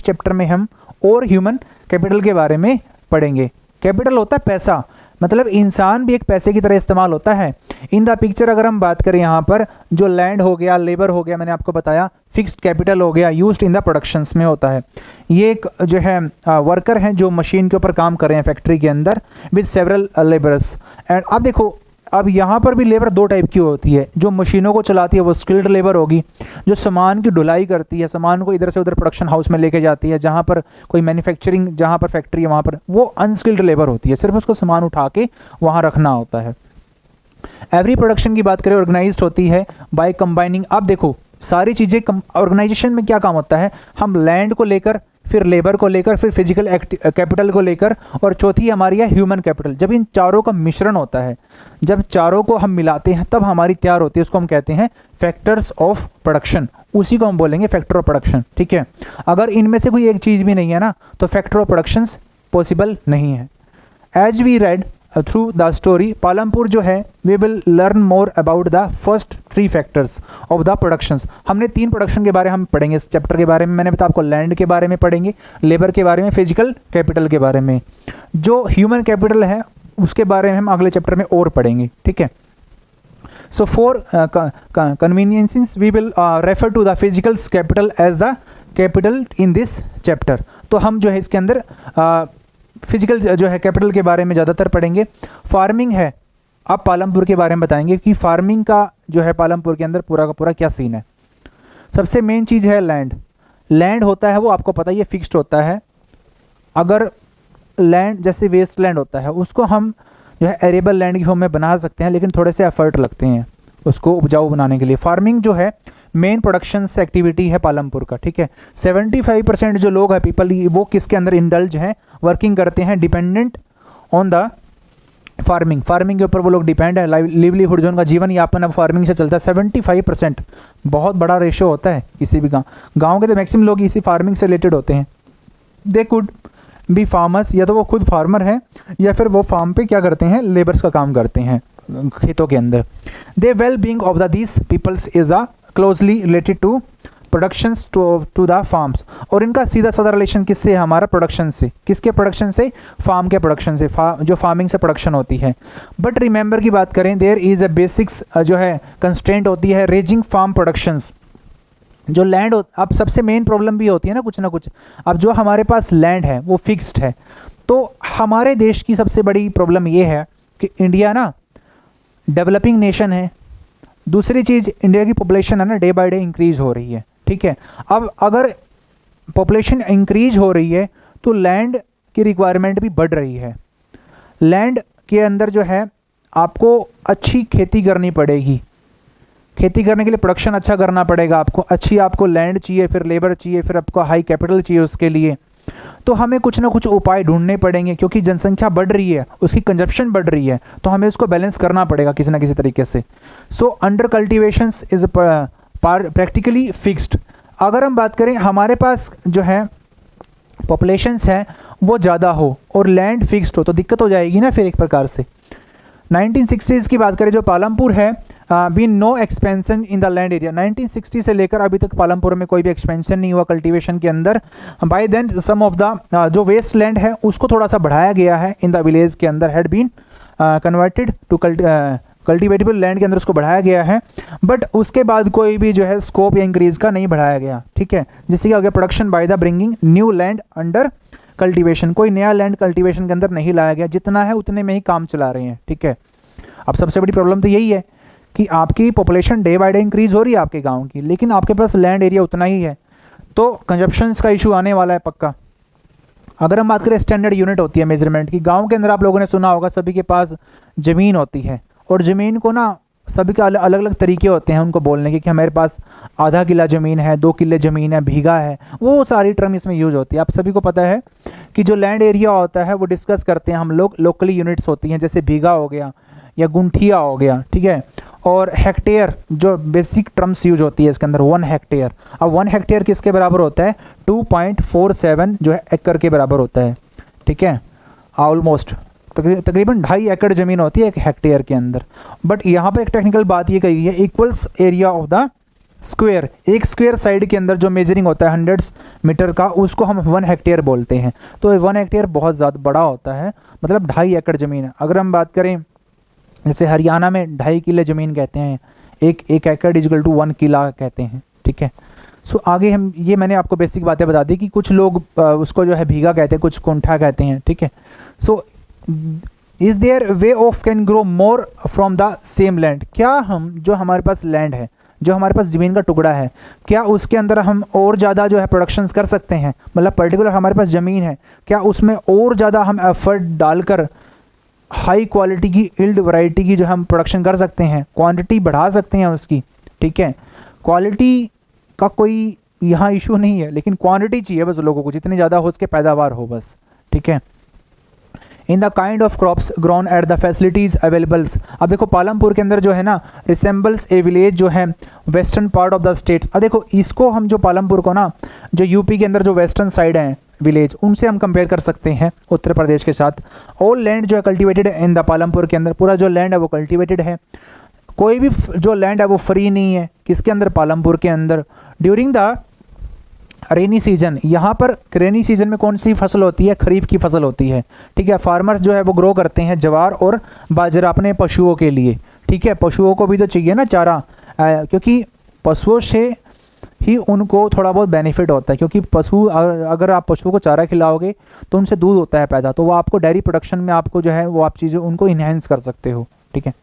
[SPEAKER 1] चैप्टर में हम और ह्यूमन कैपिटल के बारे में पढ़ेंगे। कैपिटल होता है पैसा, मतलब इंसान भी एक पैसे की तरह इस्तेमाल होता है। इन द पिक्चर अगर हम बात करें यहाँ पर, जो लैंड हो गया, लेबर हो गया, मैंने आपको बताया, फिक्स्ड कैपिटल हो गया, यूज्ड इन द प्रोडक्शंस में होता है। ये एक जो है वर्कर हैं जो मशीन के ऊपर काम कर रहे हैं फैक्ट्री के अंदर विद सेवरल लेबरस। एंड अब देखो, अब यहाँ पर भी लेबर दो टाइप की होती है। जो मशीनों को चलाती है वो स्किल्ड लेबर होगी, जो सामान की ढुलाई करती है, सामान को इधर से उधर प्रोडक्शन हाउस में लेके जाती है, जहाँ पर कोई मैन्युफैक्चरिंग, जहाँ पर फैक्ट्री है वहाँ पर, वो अनस्किल्ड लेबर होती है, सिर्फ उसको सामान उठा के वहाँ रखना होता है। एवरी प्रोडक्शन की बात करें ऑर्गेनाइज्ड होती है बाय कंबाइनिंग। अब देखो सारी चीज़ें ऑर्गेनाइजेशन में क्या काम होता है, हम लैंड को लेकर, फिर लेबर को लेकर, फिर फिजिकल कैपिटल को लेकर, और चौथी हमारी है ह्यूमन कैपिटल। जब इन चारों का मिश्रण होता है, जब चारों को हम मिलाते हैं तब हमारी तैयार होती है, उसको हम कहते हैं फैक्टर्स ऑफ प्रोडक्शन, उसी को हम बोलेंगे फैक्टर ऑफ प्रोडक्शन, ठीक है। अगर इनमें से कोई एक चीज़ भी नहीं है ना, तो फैक्टर ऑफ प्रोडक्शन पॉसिबल नहीं है। As we read through the story Palampur जो है, we will learn more about the first 3 factors of the productions. हमने 3 प्रोडक्शन के बारे हम पढ़ेंगे इस चैप्टर के बारे में। मैंने बताया आपको लैंड के बारे में पढ़ेंगे, लेबर के बारे में, फिजिकल कैपिटल के बारे में। जो ह्यूमन कैपिटल है उसके बारे में हम अगले चैप्टर में और पढ़ेंगे, ठीक है। So for conveniences we will refer to the physical capital as the capital in this chapter. तो हम जो है इसके अंदर फिजिकल जो है कैपिटल के बारे में ज़्यादातर पढ़ेंगे. फार्मिंग है, अब पालमपुर के बारे में बताएंगे कि फार्मिंग का जो है पालमपुर के अंदर पूरा का पूरा क्या सीन है. सबसे मेन चीज़ है लैंड. लैंड होता है वो आपको पता ही है फिक्स्ड होता है. अगर लैंड जैसे वेस्ट लैंड होता है उसको हम जो है एरेबल लैंड की फॉर्म में बना सकते हैं, लेकिन थोड़े से एफर्ट लगते हैं उसको उपजाऊ बनाने के लिए. फार्मिंग जो है मेन प्रोडक्शन एक्टिविटी है पालमपुर का. ठीक है, 75% जो लोग हैं पीपल वो किसके अंदर इंडल्ज हैं, वर्किंग करते हैं, dependent on the farming. Farming के ऊपर वो लोग डिपेंड है. लिवलीहुड जो उनका जीवन यापन अब फार्मिंग से चलता है. 75% बहुत बड़ा रेशो होता है किसी भी गाँव के. तो मैक्सिमम लोग इसी फार्मिंग से रिलेटेड होते हैं. दे कुड बी फार्मर्स, या तो वो खुद फार्मर हैं या फिर वो फार्म पे क्या करते हैं, लेबर्स का काम करते हैं खेतों के अंदर. The well being of the these peoples is a closely related to productions to the farms. और इनका सीधा साधा रिलेशन किससे है, हमारा प्रोडक्शन से. किसके प्रोडक्शन से, फार्म के प्रोडक्शन से, जो फार्मिंग से प्रोडक्शन होती है. बट रिमेंबर की बात करें, देयर इज अ बेसिक्स जो है कंस्ट्रेंट होती है रेजिंग फार्म प्रोडक्शंस. जो लैंड अब सबसे मेन प्रॉब्लम भी होती है ना कुछ. अब जो हमारे पास लैंड है वो फिक्स्ड है. तो हमारे देश की सबसे बड़ी प्रॉब्लम ये है कि इंडिया ना डेवलपिंग नेशन है. दूसरी चीज़, इंडिया की पॉपुलेशन है ना डे बाय डे इंक्रीज हो रही है. ठीक है, अब अगर पॉपुलेशन इंक्रीज हो रही है तो लैंड की रिक्वायरमेंट भी बढ़ रही है. लैंड के अंदर जो है आपको अच्छी खेती करनी पड़ेगी. खेती करने के लिए प्रोडक्शन अच्छा करना पड़ेगा आपको. आपको लैंड चाहिए, फिर लेबर चाहिए, फिर आपको हाई कैपिटल चाहिए उसके लिए. तो हमें कुछ ना कुछ उपाय ढूंढने पड़ेंगे, क्योंकि जनसंख्या बढ़ रही है, उसकी कंजप्शन बढ़ रही है, तो हमें उसको बैलेंस करना पड़ेगा किसी ना किसी तरीके से. So under cultivations is practically fixed. अगर हम बात करें हमारे पास जो है पॉपुलेशंस है वो ज़्यादा हो और लैंड फिक्स्ड हो तो दिक्कत हो जाएगी ना फिर एक प्रकार से. 1960s की बात करें, जो पालमपुर है be no expansion in the land area. 1960 से लेकर अभी तक पालमपुर में कोई भी एक्सपेंशन नहीं हुआ कल्टीवेशन के अंदर. By then some of the जो वेस्ट लैंड है उसको थोड़ा सा बढ़ाया गया है इन द विलेज के अंदर, had been converted to cultivatable land के अंदर उसको बढ़ाया गया है. बट उसके बाद कोई भी जो है स्कोप या इंक्रीज का नहीं बढ़ाया गया. ठीक है, जिससे कि हो गया production by the bringing new land under cultivation. कोई नया लैंड कल्टीवेशन के अंदर नहीं लाया गया, जितना है उतने में ही काम चला रहे हैं. ठीक है, अब सबसे बड़ी प्रॉब्लम तो यही है कि आपकी population day by day increase हो रही है आपके गांव की, लेकिन आपके पास लैंड एरिया उतना ही है, तो कंजप्शंस का इशू आने वाला है पक्का. अगर हम बात करें स्टैंडर्ड यूनिट होती है मेजरमेंट की, गांव के अंदर आप लोगों ने सुना होगा सभी के पास ज़मीन होती है, और ज़मीन को ना सभी के अलग अलग तरीके होते हैं उनको बोलने के, कि हमारे पास आधा किला ज़मीन है, 2 किले ज़मीन है, भीगा है, वो सारी टर्म इसमें यूज होती है. आप सभी को पता है कि जो लैंड एरिया होता है वो डिस्कस करते हैं हम लोग, लोकली यूनिट्स होती हैं, जैसे भीगा हो गया या गुंठिया हो गया. ठीक है, और हेक्टेयर जो बेसिक टर्म्स यूज होती है इसके अंदर, 1 हेक्टेयर. अब 1 हेक्टेयर किसके बराबर होता है, 2.47 जो है एकड़ के बराबर होता है. ठीक है, ऑलमोस्ट तकरीबन 2.5 एकड़ ज़मीन होती है 1 हेक्टेयर के अंदर. बट यहाँ पर एक टेक्निकल बात ये कही है, equals area of the square. एक स्क्वायर साइड के अंदर जो मेजरिंग होता है 100 मीटर का, उसको हम 1 हेक्टेयर बोलते हैं. तो 1 हेक्टेयर बहुत ज़्यादा बड़ा होता है, मतलब 2.5 एकड़ ज़मीन है. अगर हम बात करें जैसे हरियाणा में 2.5 किले ज़मीन कहते हैं, एक एकड़ इजकल टू 1 किला कहते हैं. ठीक है, सो आगे हम ये मैंने आपको बेसिक बातें बता दी कि कुछ लोग उसको जो है भीगा कहते हैं, कुछ कुंठा कहते हैं. ठीक है, so is their way of can grow more from the same land. क्या हम जो हमारे पास लैंड है, जो हमारे पास ज़मीन का टुकड़ा है, क्या उसके अंदर हम और ज़्यादा जो है प्रोडक्शंस कर सकते हैं. मतलब पर्टिकुलर हमारे पास ज़मीन है, क्या उसमें और ज़्यादा हम एफर्ट डालकर हाई क्वालिटी की इल्ड वैरायटी की जो हम प्रोडक्शन कर सकते हैं, क्वांटिटी बढ़ा सकते हैं उसकी. ठीक है, क्वालिटी का कोई यहाँ इशू नहीं है, लेकिन क्वांटिटी चाहिए बस लोगों को, जितनी ज़्यादा हो उसके पैदावार हो बस. ठीक है, in the kind of crops grown at the facilities availables. अब देखो पालमपुर के अंदर जो है ना रिसेंबल्स ए विलेज जो है western part of the state. अब देखो इसको हम जो पालमपुर को ना जो यूपी के अंदर जो वेस्टर्न साइड है विलेज, उनसे हम कंपेयर कर सकते हैं उत्तर प्रदेश के साथ. ऑल लैंड जो है कल्टिवेटेड इन द पालमपुर के अंदर, पूरा जो लैंड है वो कल्टिवेटेड है. कोई भी जो लैंड है वो फ्री नहीं है. किसके अंदर, पालमपुर के अंदर. ड्यूरिंग द रेनी सीजन, यहाँ पर रेनी सीजन में कौन सी फसल होती है, खरीफ की फसल होती है. ठीक है, फार्मर्स जो है वो ग्रो करते हैं जवार और बाजरा अपने पशुओं के लिए. ठीक है, पशुओं को भी तो चाहिए ना चारा, क्योंकि पशुओं से ही उनको थोड़ा बहुत बेनिफिट होता है, क्योंकि पशु अगर आप पशुओं को चारा खिलाओगे तो उनसे दूध होता है पैदा, तो वो आपको डेयरी प्रोडक्शन में आपको जो है वो आप चीज़ें उनको इन्हेंस कर सकते हो, ठीक है।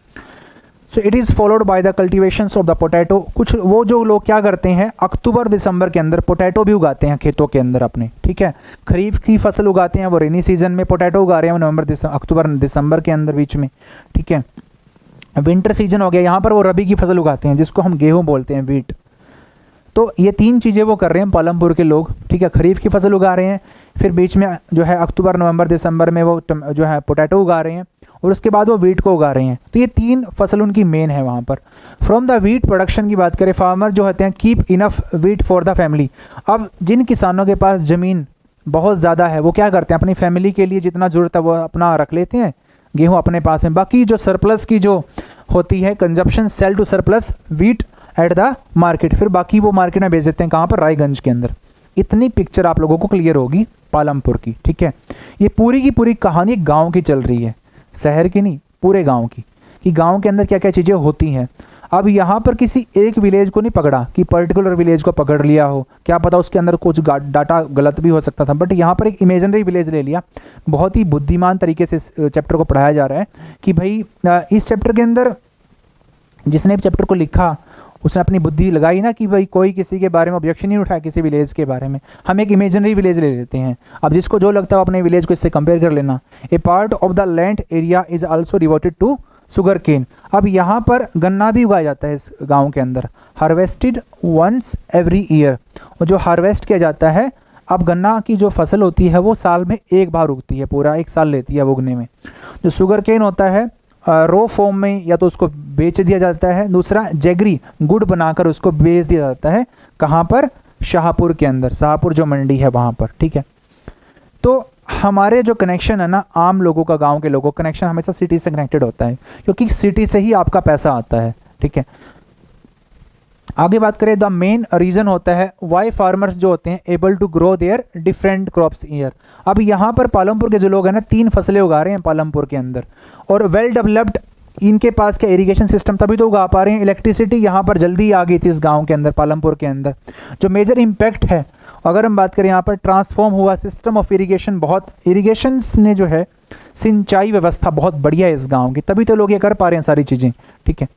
[SPEAKER 1] So it is followed by the cultivations of the potato. कुछ वो जो लोग क्या करते हैं अक्टूबर दिसंबर के अंदर पोटैटो भी उगाते हैं खेतों के अंदर अपने, ठीक है। खरीफ की फसल उगाते हैं वो रेनी सीजन में, पोटैटो उगा रहे हैं नवंबर अक्टूबर दिसंबर के अंदर बीच में, ठीक है। विंटर सीजन हो गया, यहाँ पर वो रबी की फसल उगाते हैं जिसको हम गेहूँ बोलते हैं, वीट। तो ये 3 चीज़ें वो कर रहे हैं पालमपुर के लोग, ठीक है। खरीफ की फसल उगा रहे हैं, फिर बीच में जो है अक्टूबर नवंबर दिसंबर में वो जो है पोटैटो उगा रहे हैं, और उसके बाद वो वीट को उगा रहे हैं। तो ये 3 फसल उनकी मेन है वहाँ पर। फ्रॉम द वीट प्रोडक्शन की बात करें, फार्मर जो होते हैं keep enough wheat for the family. अब जिन किसानों के पास ज़मीन बहुत ज़्यादा है वो क्या करते हैं अपनी फैमिली के लिए जितना ज़रूरत है वो अपना रख लेते हैं, गेहूँ अपने पास है, बाकी जो सरप्लस की जो होती है consumption sell to surplus wheat at the market, फिर बाकी वो मार्केट में बेच देते हैं, कहाँ पर, रायगंज के अंदर। इतनी पिक्चर आप लोगों को क्लियर होगी पालमपुर की, ठीक है। ये पूरी की पूरी कहानी गांव की चल रही है, शहर की नहीं, पूरे गांव की, कि गांव के अंदर क्या क्या चीज़ें होती हैं। अब यहाँ पर किसी एक विलेज को नहीं पकड़ा कि पर्टिकुलर विलेज को पकड़ लिया हो, क्या पता उसके अंदर कुछ डाटा गलत भी हो सकता था, बट यहाँ पर एक इमेजिनरी विलेज ले लिया। बहुत ही बुद्धिमान तरीके से इस चैप्टर को पढ़ाया जा रहा है कि भाई इस चैप्टर के अंदर जिसने चैप्टर को लिखा उसने अपनी बुद्धि लगाई ना कि भाई कोई किसी के बारे में ऑब्जेक्शन नहीं उठाया, किसी विलेज के बारे में, हम एक इमेजिनरी विलेज ले लेते हैं। अब जिसको जो लगता है अपने विलेज को इससे कंपेयर कर लेना। A part of the land area is also devoted to sugar cane. अब यहाँ पर गन्ना भी उगाया जाता है इस गाँव के अंदर, हार्वेस्टेड वंस एवरी ईयर। और जो हार्वेस्ट किया जाता है, अब गन्ना की जो फसल होती है वो साल में एक बार उगती है, पूरा 1 साल लेती है उगने में। जो शुगर केन होता है रो फॉर्म में या तो उसको बेच दिया जाता है, दूसरा जैगरी गुड़ बनाकर उसको बेच दिया जाता है, कहाँ पर, शाहपुर के अंदर, शाहपुर जो मंडी है वहाँ पर, ठीक है। तो हमारे जो कनेक्शन है ना आम लोगों का, गांव के लोगों का कनेक्शन हमेशा सिटी से कनेक्टेड होता है, क्योंकि सिटी से ही आपका पैसा आता है, ठीक है। आगे बात करें, द मेन रीजन होता है वाई फार्मर्स जो होते हैं able to grow their different crops year. अब यहाँ पर पालमपुर के जो लोग हैं ना 3 फसलें उगा रहे हैं पालमपुर के अंदर, और वेल डेवलप्ड इनके पास क्या इरिगेशन सिस्टम, तभी तो उगा पा रहे हैं। इलेक्ट्रिसिटी यहाँ पर जल्दी आ गई थी इस गांव के अंदर, पालमपुर के अंदर। जो मेजर इम्पैक्ट है अगर हम बात करें, यहाँ पर ट्रांसफॉर्म हुआ सिस्टम ऑफ इरिगेशन, बहुत इरिगेशन ने जो है सिंचाई व्यवस्था बहुत बढ़िया है इस गांव की, तभी तो लोग ये कर पा रहे हैं सारी चीज़ें, ठीक है।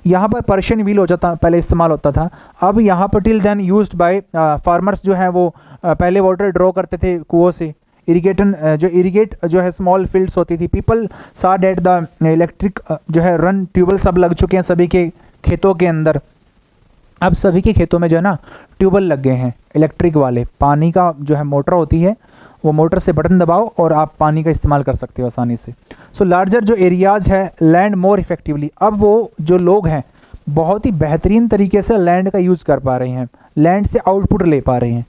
[SPEAKER 1] यहाँ पर पर्शियन व्हील हो जाता पहले इस्तेमाल होता था, अब यहाँ पर till then used by farmers जो है वो पहले वाटर ड्रॉ करते थे कुओं से, इरिगेट जो है स्मॉल फील्ड्स होती थी। पीपल सा डेट द इलेक्ट्रिक जो है रन ट्यूबवेल सब लग चुके हैं सभी के खेतों के अंदर। अब सभी के खेतों में जो है ना ट्यूबवेल लग गए हैं इलेक्ट्रिक वाले, पानी का जो है मोटर होती है, वो मोटर से बटन दबाओ और आप पानी का इस्तेमाल कर सकते हो आसानी से। सो लार्जर जो एरियाज़ है लैंड मोर इफेक्टिवली, अब वो जो लोग हैं बहुत ही बेहतरीन तरीके से लैंड का यूज़ कर पा रहे हैं, लैंड से आउटपुट ले पा रहे हैं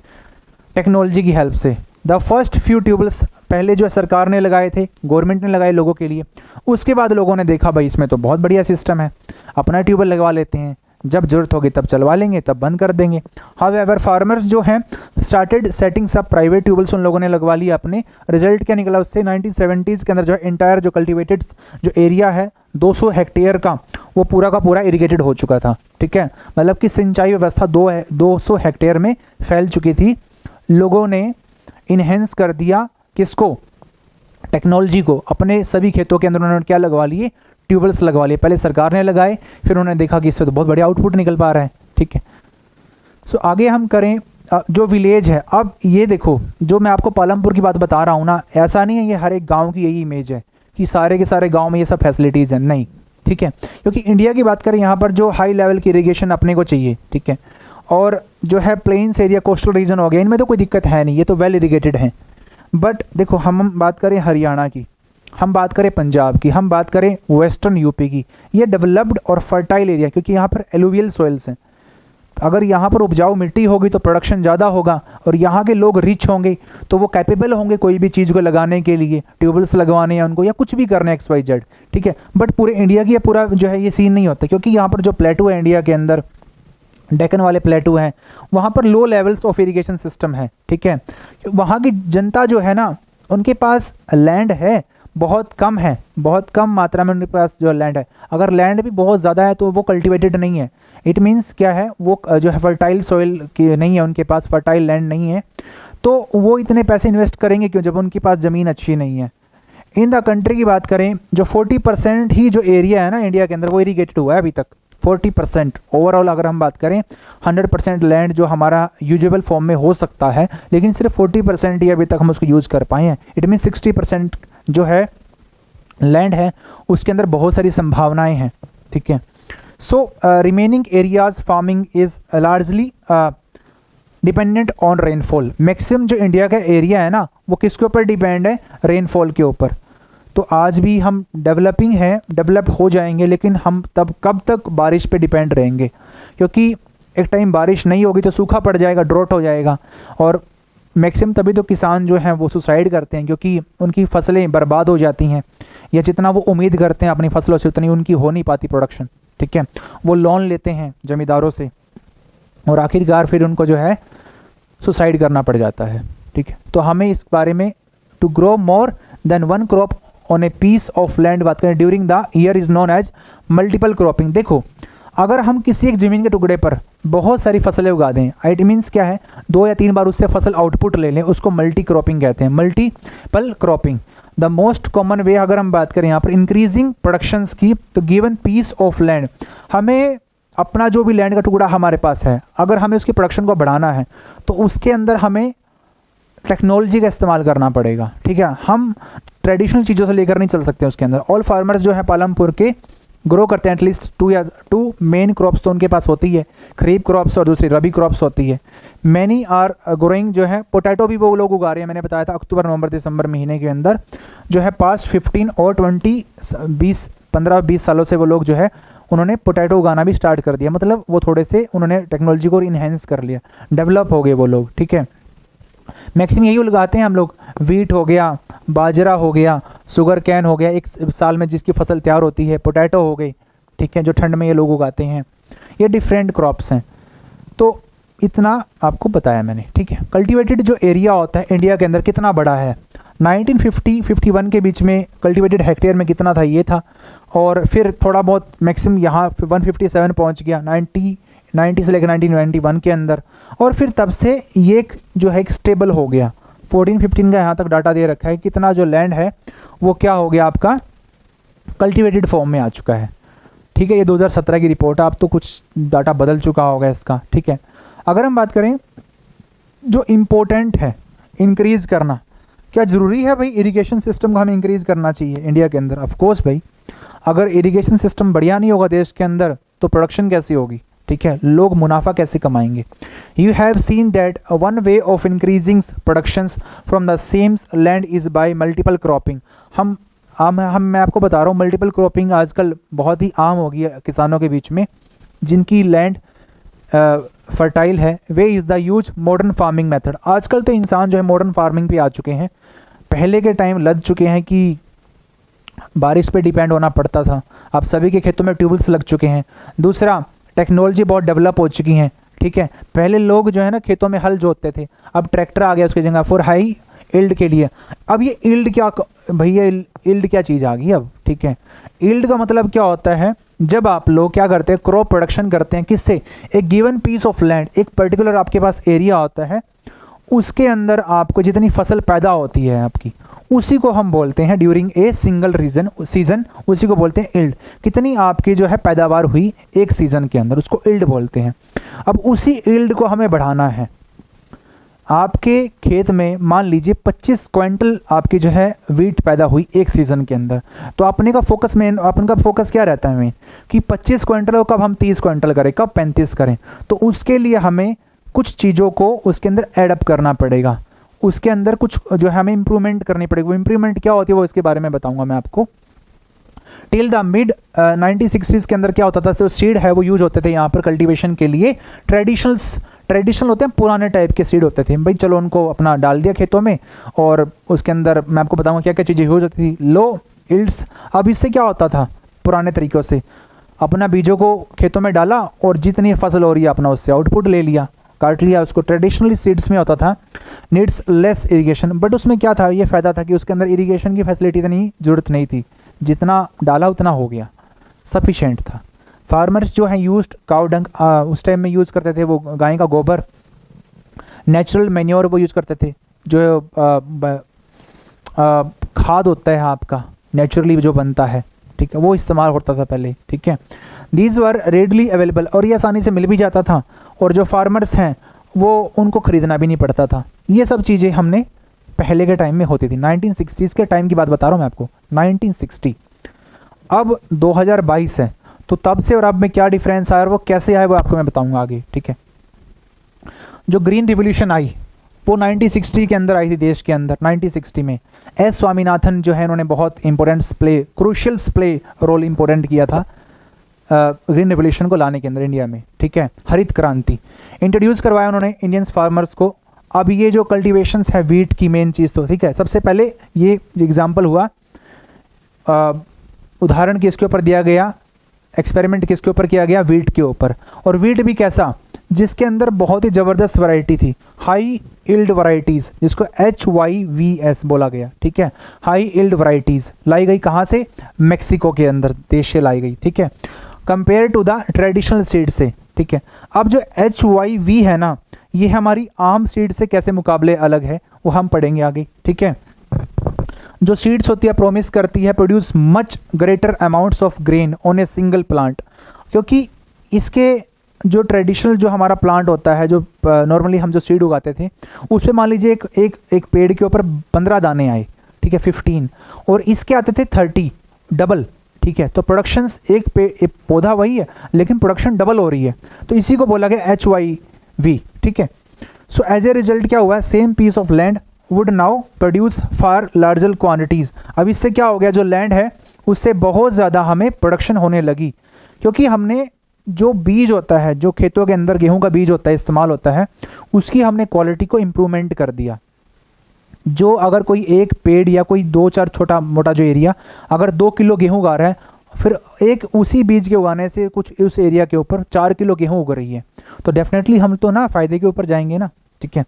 [SPEAKER 1] टेक्नोलॉजी की हेल्प से। द फर्स्ट फ्यू ट्यूबवेल्स पहले जो सरकार ने लगाए थे, गवर्नमेंट ने लगाए लोगों के लिए, उसके बाद लोगों ने देखा भाई इसमें तो बहुत बढ़िया सिस्टम है, अपना ट्यूबवेल लगवा लेते हैं, जब जरूरत होगी तब चलवा लेंगे, तब बंद कर देंगे। हाउएवर फार्मर्स जो हैं स्टार्टेड सेटिंग सब प्राइवेट ट्यूबवेल्स उन लोगों ने लगवा लिया अपने। रिजल्ट क्या निकला उससे, 1970s के अंदर जो इंटायर जो कल्टिवेटेड जो एरिया है 200 हेक्टेयर का, वो पूरा का पूरा इरिगेटेड हो चुका था, ठीक है। मतलब कि सिंचाई व्यवस्था 200 हेक्टेयर में फैल चुकी थी। लोगों ने इन्हेंस कर दिया किसको, टेक्नोलॉजी को, अपने सभी खेतों के अंदर उन्होंने क्या लगवा लिए, ट्यूबवेल्स लगवा लिए। पहले सरकार ने लगाए, फिर उन्होंने देखा कि इससे तो बहुत बढ़िया आउटपुट निकल पा रहा है, ठीक है। सो आगे हम करें जो विलेज है। अब ये देखो जो मैं आपको पालमपुर की बात बता रहा हूँ ना, ऐसा नहीं है ये हर एक गांव की यही इमेज है कि सारे के सारे गांव में ये सब फैसिलिटीज़ हैं, नहीं, ठीक है। क्योंकि इंडिया की बात करें यहाँ पर जो हाई लेवल की इरीगेशन अपने को चाहिए, ठीक है, और जो है प्लेन्स एरिया कोस्टल रीजन हो गया, इनमें तो कोई दिक्कत है नहीं, ये तो वेल इरीगेटेड हैं। बट देखो हम बात करें हरियाणा की, हम बात करें पंजाब की, हम बात करें वेस्टर्न यूपी की, ये डेवलप्ड और फर्टाइल एरिया, क्योंकि यहाँ पर एलुवियल सॉइल्स हैं। अगर यहाँ पर उपजाऊ मिट्टी होगी तो प्रोडक्शन ज़्यादा होगा, और यहाँ के लोग रिच होंगे तो वो कैपेबल होंगे कोई भी चीज़ को लगाने के लिए, ट्यूबवेल्स लगवाने या उनको या कुछ भी करना XYZ, ठीक है। बट पूरे इंडिया की पूरा जो है ये सीन नहीं होता, क्योंकि यहाँ पर जो प्लेटू है इंडिया के अंदर, डेक्कन वाले प्लेटू हैं, वहाँ पर low levels of irrigation system है, ठीक है। वहाँ की जनता जो है ना उनके पास लैंड है बहुत कम है, बहुत कम मात्रा में उनके पास जो लैंड है। अगर लैंड भी बहुत ज़्यादा है तो वो कल्टिवेटेड नहीं है। इट मीन्स क्या है, वो जो है फर्टाइल सॉइल की नहीं है, उनके पास फर्टाइल लैंड नहीं है, तो वो इतने पैसे इन्वेस्ट करेंगे क्यों जब उनके पास ज़मीन अच्छी नहीं है। इन द कंट्री की बात करें, जो 40% ही जो एरिया है ना इंडिया के अंदर वो इरीगेटेड हुआ है अभी तक। 40% ओवरऑल अगर हम बात करें, 100% लैंड जो हमारा यूजेबल फॉर्म में हो सकता है, लेकिन सिर्फ 40% ही अभी तक हम उसको यूज़ कर पाए हैं। इट मीन 60% जो है लैंड है उसके अंदर बहुत सारी संभावनाएं हैं, ठीक है। So remaining areas farming is largely dependent on rainfall. Maximum जो इंडिया का एरिया है ना वो किसके ऊपर डिपेंड है, रेनफॉल के ऊपर। तो आज भी हम डेवलपिंग हैं, डेवलप हो जाएंगे, लेकिन हम तब कब तक बारिश पे डिपेंड रहेंगे, क्योंकि एक टाइम बारिश नहीं होगी तो सूखा पड़ जाएगा, ड्रॉट हो जाएगा। और मैक्सिमम तभी तो किसान जो हैं वो सुसाइड करते हैं, क्योंकि उनकी फसलें बर्बाद हो जाती हैं, या जितना वो उम्मीद करते हैं अपनी फसलों से उतनी उनकी हो नहीं पाती प्रोडक्शन, ठीक है। वो लोन लेते हैं ज़मींदारों से और आखिरकार फिर उनको जो है सुसाइड करना पड़ जाता है, ठीक है। तो हमें इस बारे में to grow more than one crop on a piece of land बात करें during the year is known as multiple cropping. देखो, अगर हम किसी एक ज़मीन के टुकड़े पर बहुत सारी फसलें उगा दें, इट मीन्स क्या है, 2 या 3 बार उससे फसल आउटपुट ले लें, उसको मल्टी क्रॉपिंग कहते हैं, multiple cropping. The most common वे अगर हम बात करें यहाँ पर इंक्रीजिंग प्रोडक्शंस की, तो गिवन पीस ऑफ लैंड, हमें अपना जो भी लैंड का टुकड़ा हमारे पास है, अगर हमें उसकी प्रोडक्शन को बढ़ाना है तो उसके अंदर हमें टेक्नोलॉजी का इस्तेमाल करना पड़ेगा, ठीक है। हम ट्रेडिशनल चीज़ों से लेकर नहीं चल सकते उसके अंदर। ऑल फार्मर्स जो है पालमपुर के ग्रो करते हैं एटलीस्ट 2 मेन क्रॉप्स तो उनके पास होती है, खरीफ क्रॉप्स और दूसरी रबी क्रॉप्स होती है। मैनी आर ग्रोइंग जो है पोटैटो भी वो लोग उगा रहे हैं, मैंने बताया था अक्टूबर नवंबर दिसंबर महीने के अंदर जो है पास्ट 15 और 15-20 सालों से वो लोग जो है उन्होंने पोटैटो उगाना भी स्टार्ट कर दिया। मतलब वो थोड़े से उन्होंने टेक्नोलॉजी को इन्हेंस कर लिया, डेवलप हो गए वो लोग, ठीक है। मैक्सिमम यही उगाते हैं हम लोग, वीट हो गया, बाजरा हो गया, शुगर कैन हो गया, एक साल में जिसकी फसल तैयार होती है, पोटैटो हो गई, ठीक है, जो ठंड में ये लोग उगाते हैं। ये डिफरेंट क्रॉप्स हैं। तो इतना आपको बताया मैंने, ठीक है। कल्टीवेटेड जो एरिया होता है इंडिया के अंदर कितना बड़ा है, 1950-51 के बीच में कल्टीवेटेड हेक्टेयर में कितना था ये था, और फिर थोड़ा बहुत मैक्सिमम यहाँ 157 पहुँच गया 90 से लेकर 1991 के अंदर, और फिर तब से ये जो है एक स्टेबल हो गया। 14-15 का यहाँ तक डाटा दे रखा है, कितना जो लैंड है वो क्या हो गया आपका कल्टीवेटेड फॉर्म में आ चुका है, ठीक है। ये 2017 की रिपोर्ट है, अब तो कुछ डाटा बदल चुका होगा इसका, ठीक है। अगर हम बात करें जो इम्पोर्टेंट है इंक्रीज़ करना, क्या ज़रूरी है भाई इरिगेशन सिस्टम को हमें इंक्रीज़ करना चाहिए इंडिया के अंदर? ऑफ कोर्स भाई, अगर इरिगेशन सिस्टम बढ़िया नहीं होगा देश के अंदर तो प्रोडक्शन कैसी होगी, ठीक है, लोग मुनाफा कैसे कमाएंगे। You have seen that one way of increasing productions from the same land is by multiple cropping. मैं आपको बता रहा हूँ मल्टीपल क्रॉपिंग आजकल बहुत ही आम हो गई है किसानों के बीच में, जिनकी लैंड फर्टाइल है। वे is the use modern farming method. आजकल तो इंसान जो है मॉडर्न फार्मिंग पे आ चुके हैं, पहले के टाइम लग चुके हैं कि बारिश पे डिपेंड होना पड़ता था, अब सभी के खेतों में ट्यूबवेल्स लग चुके हैं। दूसरा, टेक्नोलॉजी बहुत डेवलप हो चुकी हैं, ठीक है। पहले लोग जो है ना खेतों में हल जोतते थे, अब ट्रैक्टर आ गया उसकी जगह फॉर हाई ईल्ड के लिए। अब ये ईल्ड क्या भैया, ईल्ड क्या चीज़ आ गई अब, ठीक है। ईल्ड का मतलब क्या होता है, जब आप लोग क्या करते हैं क्रॉप प्रोडक्शन करते हैं, किससे, एक गिवन पीस ऑफ लैंड, एक पर्टिकुलर आपके पास एरिया होता है, उसके अंदर आपको जितनी फसल पैदा होती है आपकी, उसी को हम बोलते हैं ड्यूरिंग ए सिंगल सीजन, उसी को बोलते हैं ईल्ड। कितनी आपकी जो है पैदावार हुई एक सीजन के अंदर, उसको ईल्ड बोलते हैं। अब उसी ईल्ड को हमें बढ़ाना है। आपके खेत में मान लीजिए 25 क्विंटल आपकी जो है वीट पैदा हुई एक सीज़न के अंदर, तो अपने का फोकस क्या रहता है मेन, कि 25 क्विंटल को कब हम 30 क्विंटल करें, कब 35 करें। तो उसके लिए हमें कुछ चीज़ों को उसके अंदर एडअप करना पड़ेगा, उसके अंदर कुछ जो है हमें इंप्रूवमेंट करनी पड़ेगी। वो इंप्रूवमेंट क्या होती है वो इसके बारे में बताऊंगा मैं आपको। टिल द मिड 1960s के अंदर क्या होता था, जो सीड है वो यूज होते थे यहाँ पर कल्टीवेशन के लिए, ट्रेडिशनल होते हैं, पुराने टाइप के सीड होते थे भाई। चलो उनको अपना डाल दिया खेतों में, और उसके अंदर मैं आपको बताऊंगा क्या क्या चीज़ें यूज होती थी। लो इल्ड्स, अब इससे क्या होता था पुराने तरीक़ों से, अपना बीजों को खेतों में डाला और जितनी फसल हो रही है अपना उससे आउटपुट ले लिया, काट लिया उसको। ट्रेडिशनली सीड्स में होता था नीड्स लेस इरिगेशन, बट उसमें क्या था, ये फ़ायदा था कि उसके अंदर इरिगेशन की फैसिलिटी इतनी ज़रूरत नहीं थी, जितना डाला उतना हो गया, सफिशेंट था। फार्मर्स जो है यूज्ड काउ डंग, उस टाइम में यूज़ करते थे वो गाय का गोबर, नेचुरल मैन्योर वो यूज़ करते थे, जो खाद होता है आपका नेचुरली जो बनता है, ठीक है, वो इस्तेमाल होता था पहले, ठीक है। दीज वर रेडली अवेलेबल, और ये आसानी से मिल भी जाता था, और जो फार्मर्स हैं वो उनको ख़रीदना भी नहीं पड़ता था। ये सब चीज़ें हमने पहले के टाइम में होती थी। 1960s के टाइम की बात बता रहा हूँ मैं आपको, 1960। अब 2022 है, तो तब से और अब में क्या डिफरेंस आया और वो कैसे आया वो आपको मैं बताऊंगा आगे, ठीक है। जो ग्रीन रिवोल्यूशन आई वो 1960 के अंदर आई थी देश के अंदर। 1960 में एस स्वामीनाथन जो है उन्होंने बहुत इंपॉर्टेंट क्रूशियल रोल इंपॉर्टेंट किया था ग्रीन रिवोल्यूशन को लाने के अंदर इंडिया में, ठीक है। हरित क्रांति इंट्रोड्यूस करवाया उन्होंने इंडियंस फार्मर्स को। अब ये जो कल्टिवेशंस है वीट की मेन चीज़ तो, ठीक है, सबसे पहले ये एग्जाम्पल हुआ, उदाहरण किसके ऊपर दिया गया, एक्सपेरिमेंट किसके ऊपर किया गया, वीट के ऊपर। और वीट भी कैसा, जिसके अंदर बहुत ही ज़बरदस्त वैरायटी थी, हाई इल्ड वैरायटीज़, जिसको HYVS बोला गया, ठीक है। हाई इल्ड वैरायटीज़ लाई गई कहाँ से, मैक्सिको के अंदर देश से लाई गई, ठीक है, compare to the traditional seed से, ठीक है। अब जो HYV है ना, ये हमारी आम सीड से कैसे मुकाबले अलग है वो हम पढ़ेंगे आगे, ठीक है। जो सीड्स होती है प्रॉमिस करती है produce much greater amounts of grain on a single plant, क्योंकि इसके जो ट्रेडिशनल जो हमारा प्लांट होता है, जो नॉर्मली हम जो सीड उगाते थे, उस पर मान लीजिए एक पेड़ के ऊपर 15 दाने आए, ठीक है, 15, और इसके आते थे 30, डबल, ठीक है। तो प्रोडक्शंस एक पौधा वही है लेकिन प्रोडक्शन डबल हो रही है, तो इसी को बोला गया HYV, ठीक है। सो एज ए रिजल्ट क्या हुआ, same piece of land would now produce far larger quantities. अब इससे क्या हो गया, जो लैंड है उससे बहुत ज़्यादा हमें प्रोडक्शन होने लगी, क्योंकि हमने जो बीज होता है, जो खेतों के अंदर गेहूं का बीज होता है इस्तेमाल होता है, उसकी हमने क्वालिटी को इम्प्रूवमेंट कर दिया। जो अगर कोई एक पेड़ या कोई 2-4 छोटा मोटा जो एरिया अगर 2 किलो गेहूं उगा रहा है, फिर एक उसी बीज के उगाने से कुछ उस एरिया के ऊपर 4 किलो गेहूं उग रही है, तो डेफिनेटली हम तो ना फ़ायदे के ऊपर जाएंगे ना, ठीक है।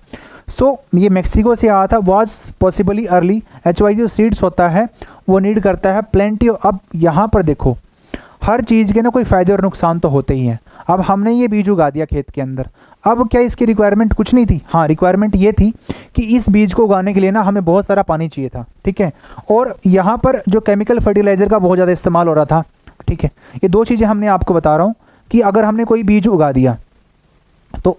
[SPEAKER 1] सो ये मैक्सिको से आया था, वॉज पॉसिबली अर्ली। HY जो सीड्स होता है वो नीड करता है प्लेंटी। अब यहाँ पर देखो, हर चीज़ के ना कोई फ़ायदे और नुकसान तो होते ही हैं। अब हमने ये बीज उगा दिया खेत के अंदर, अब क्या इसकी रिक्वायरमेंट कुछ नहीं थी, हाँ रिक्वायरमेंट ये थी कि इस बीज को उगाने के लिए ना हमें बहुत सारा पानी चाहिए था, ठीक है। और यहाँ पर जो केमिकल फर्टिलाइज़र का बहुत ज़्यादा इस्तेमाल हो रहा था, ठीक है। ये दो चीज़ें हमने आपको बता रहा हूँ कि अगर हमने कोई बीज उगा दिया तो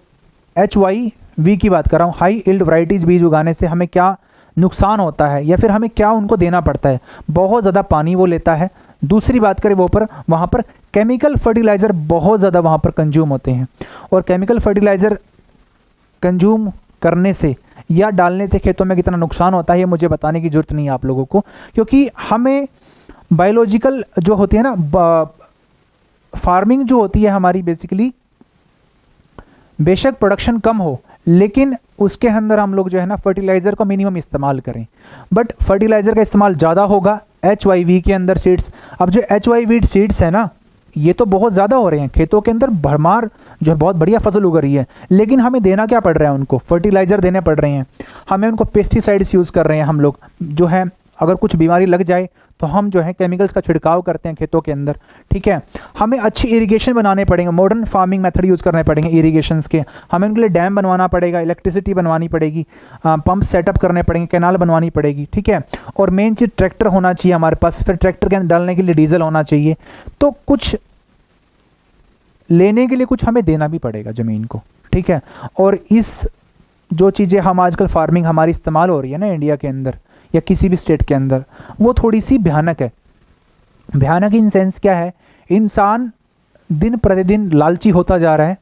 [SPEAKER 1] HYV की बात कर रहा हूँ, हाई इल्ड वैरायटीज़ बीज उगाने से हमें क्या नुकसान होता है या फिर हमें क्या उनको देना पड़ता है, बहुत ज़्यादा पानी वो लेता है। दूसरी बात करें वहाँ पर केमिकल फर्टिलाइज़र बहुत ज़्यादा वहाँ पर कंज्यूम होते हैं, और केमिकल फर्टिलाइज़र कंज्यूम करने से या डालने से खेतों में कितना नुकसान होता है ये मुझे बताने की ज़रूरत नहीं है आप लोगों को, क्योंकि हमें बायोलॉजिकल जो होती है ना, फार्मिंग जो होती है हमारी बेसिकली, बेशक प्रोडक्शन कम हो लेकिन उसके अंदर हम लोग जो है ना फर्टिलाइज़र का मिनिमम इस्तेमाल करें, बट फर्टिलाइज़र का इस्तेमाल ज़्यादा होगा HYV के अंदर सीड्स। अब जो HYV सीड्स है ना, ये तो बहुत ज़्यादा हो रहे हैं खेतों के अंदर, भरमार जो है बहुत बढ़िया फसल उग रही है, लेकिन हमें देना क्या पड़ रहा है, उनको फर्टिलाइज़र देने पड़ रहे हैं, हमें उनको पेस्टिसाइड्स यूज़ कर रहे हैं हम लोग, जो है अगर कुछ बीमारी लग जाए तो हम जो है केमिकल्स का छिड़काव करते हैं खेतों के अंदर, ठीक है। हमें अच्छी इरिगेशन बनाने पड़ेंगे, मॉडर्न फार्मिंग मेथड यूज़ करने पड़ेंगे इरिगेशंस के, हमें उनके लिए डैम बनवाना पड़ेगा, इलेक्ट्रिसिटी बनवानी पड़ेगी, पंप सेटअप करने पड़ेंगे, कैनाल बनवानी पड़ेगी, ठीक है। और मेन चीज़ ट्रैक्टर होना चाहिए हमारे पास, फिर ट्रैक्टर के अंदर डालने के लिए डीजल होना चाहिए, तो कुछ लेने के लिए कुछ हमें देना भी पड़ेगा ज़मीन को, ठीक है। और इस जो चीज़ें हम आजकल फार्मिंग हमारी इस्तेमाल हो रही है ना इंडिया के अंदर या किसी भी स्टेट के अंदर, वो थोड़ी सी भयानक है। भयानक इन सेंस क्या है, इंसान दिन प्रतिदिन लालची होता जा रहा है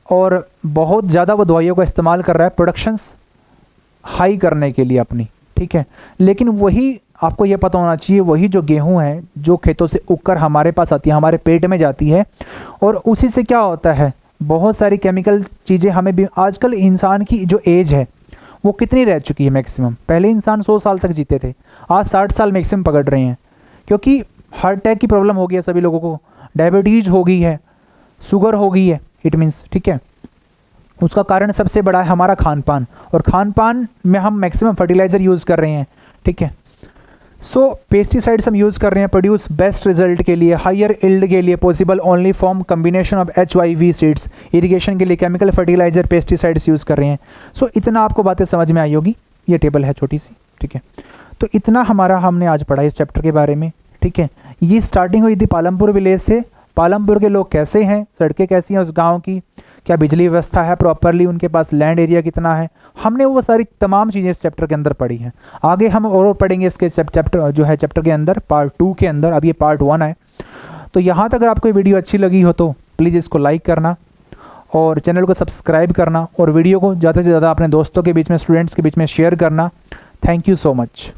[SPEAKER 1] और बहुत ज़्यादा वो दवाइयों का इस्तेमाल कर रहा है प्रोडक्शंस हाई करने के लिए अपनी, ठीक है। लेकिन वही आपको ये पता होना चाहिए, वही जो गेहूं है जो खेतों से उगकर हमारे पास आती है, हमारे पेट में जाती है, और उसी से क्या होता है, बहुत सारी केमिकल चीज़ें हमें भी। आजकल इंसान की जो एज है वो कितनी रह चुकी है मैक्सिमम, पहले इंसान 100 साल तक जीते थे, आज 60 साल मैक्सिमम पकड़ रहे हैं, क्योंकि हार्ट अटैक की प्रॉब्लम हो गई है सभी लोगों को, डायबिटीज़ हो गई है, शुगर हो गई है, इट मीन्स, ठीक है। उसका कारण सबसे बड़ा है हमारा खान पान, और खान पान में हम मैक्सिमम फर्टिलाइज़र यूज़ कर रहे हैं, ठीक है। सो पेस्टिसाइड्स हम यूज़ कर रहे हैं प्रोड्यूस बेस्ट रिजल्ट के लिए, हायर इल्ड के लिए, possible only form combination of HYV seeds. Irrigation के लिए केमिकल फर्टिलाइजर पेस्टिसाइड्स यूज़ कर रहे हैं। सो इतना आपको बातें समझ में आई होगी, ये टेबल है छोटी सी, ठीक है। तो इतना हमारा हमने आज पढ़ा इस चैप्टर के बारे में, ठीक है। ये स्टार्टिंग हुई थी पालमपुर विलेज से। पालमपुर के लोग कैसे हैं, सड़कें कैसी हैं उस गांव की, क्या बिजली व्यवस्था है प्रॉपरली, उनके पास लैंड एरिया कितना है, हमने वो सारी तमाम चीज़ें इस चैप्टर के अंदर पढ़ी हैं। आगे हम और पढ़ेंगे इसके चैप्टर जो है चैप्टर के अंदर पार्ट 2 के अंदर, अब ये पार्ट 1 है। तो यहाँ तक अगर आपको वीडियो अच्छी लगी हो तो प्लीज़ इसको लाइक करना और चैनल को सब्सक्राइब करना और वीडियो को ज़्यादा से ज़्यादा अपने दोस्तों के बीच में, स्टूडेंट्स के बीच में शेयर करना। Thank you so much.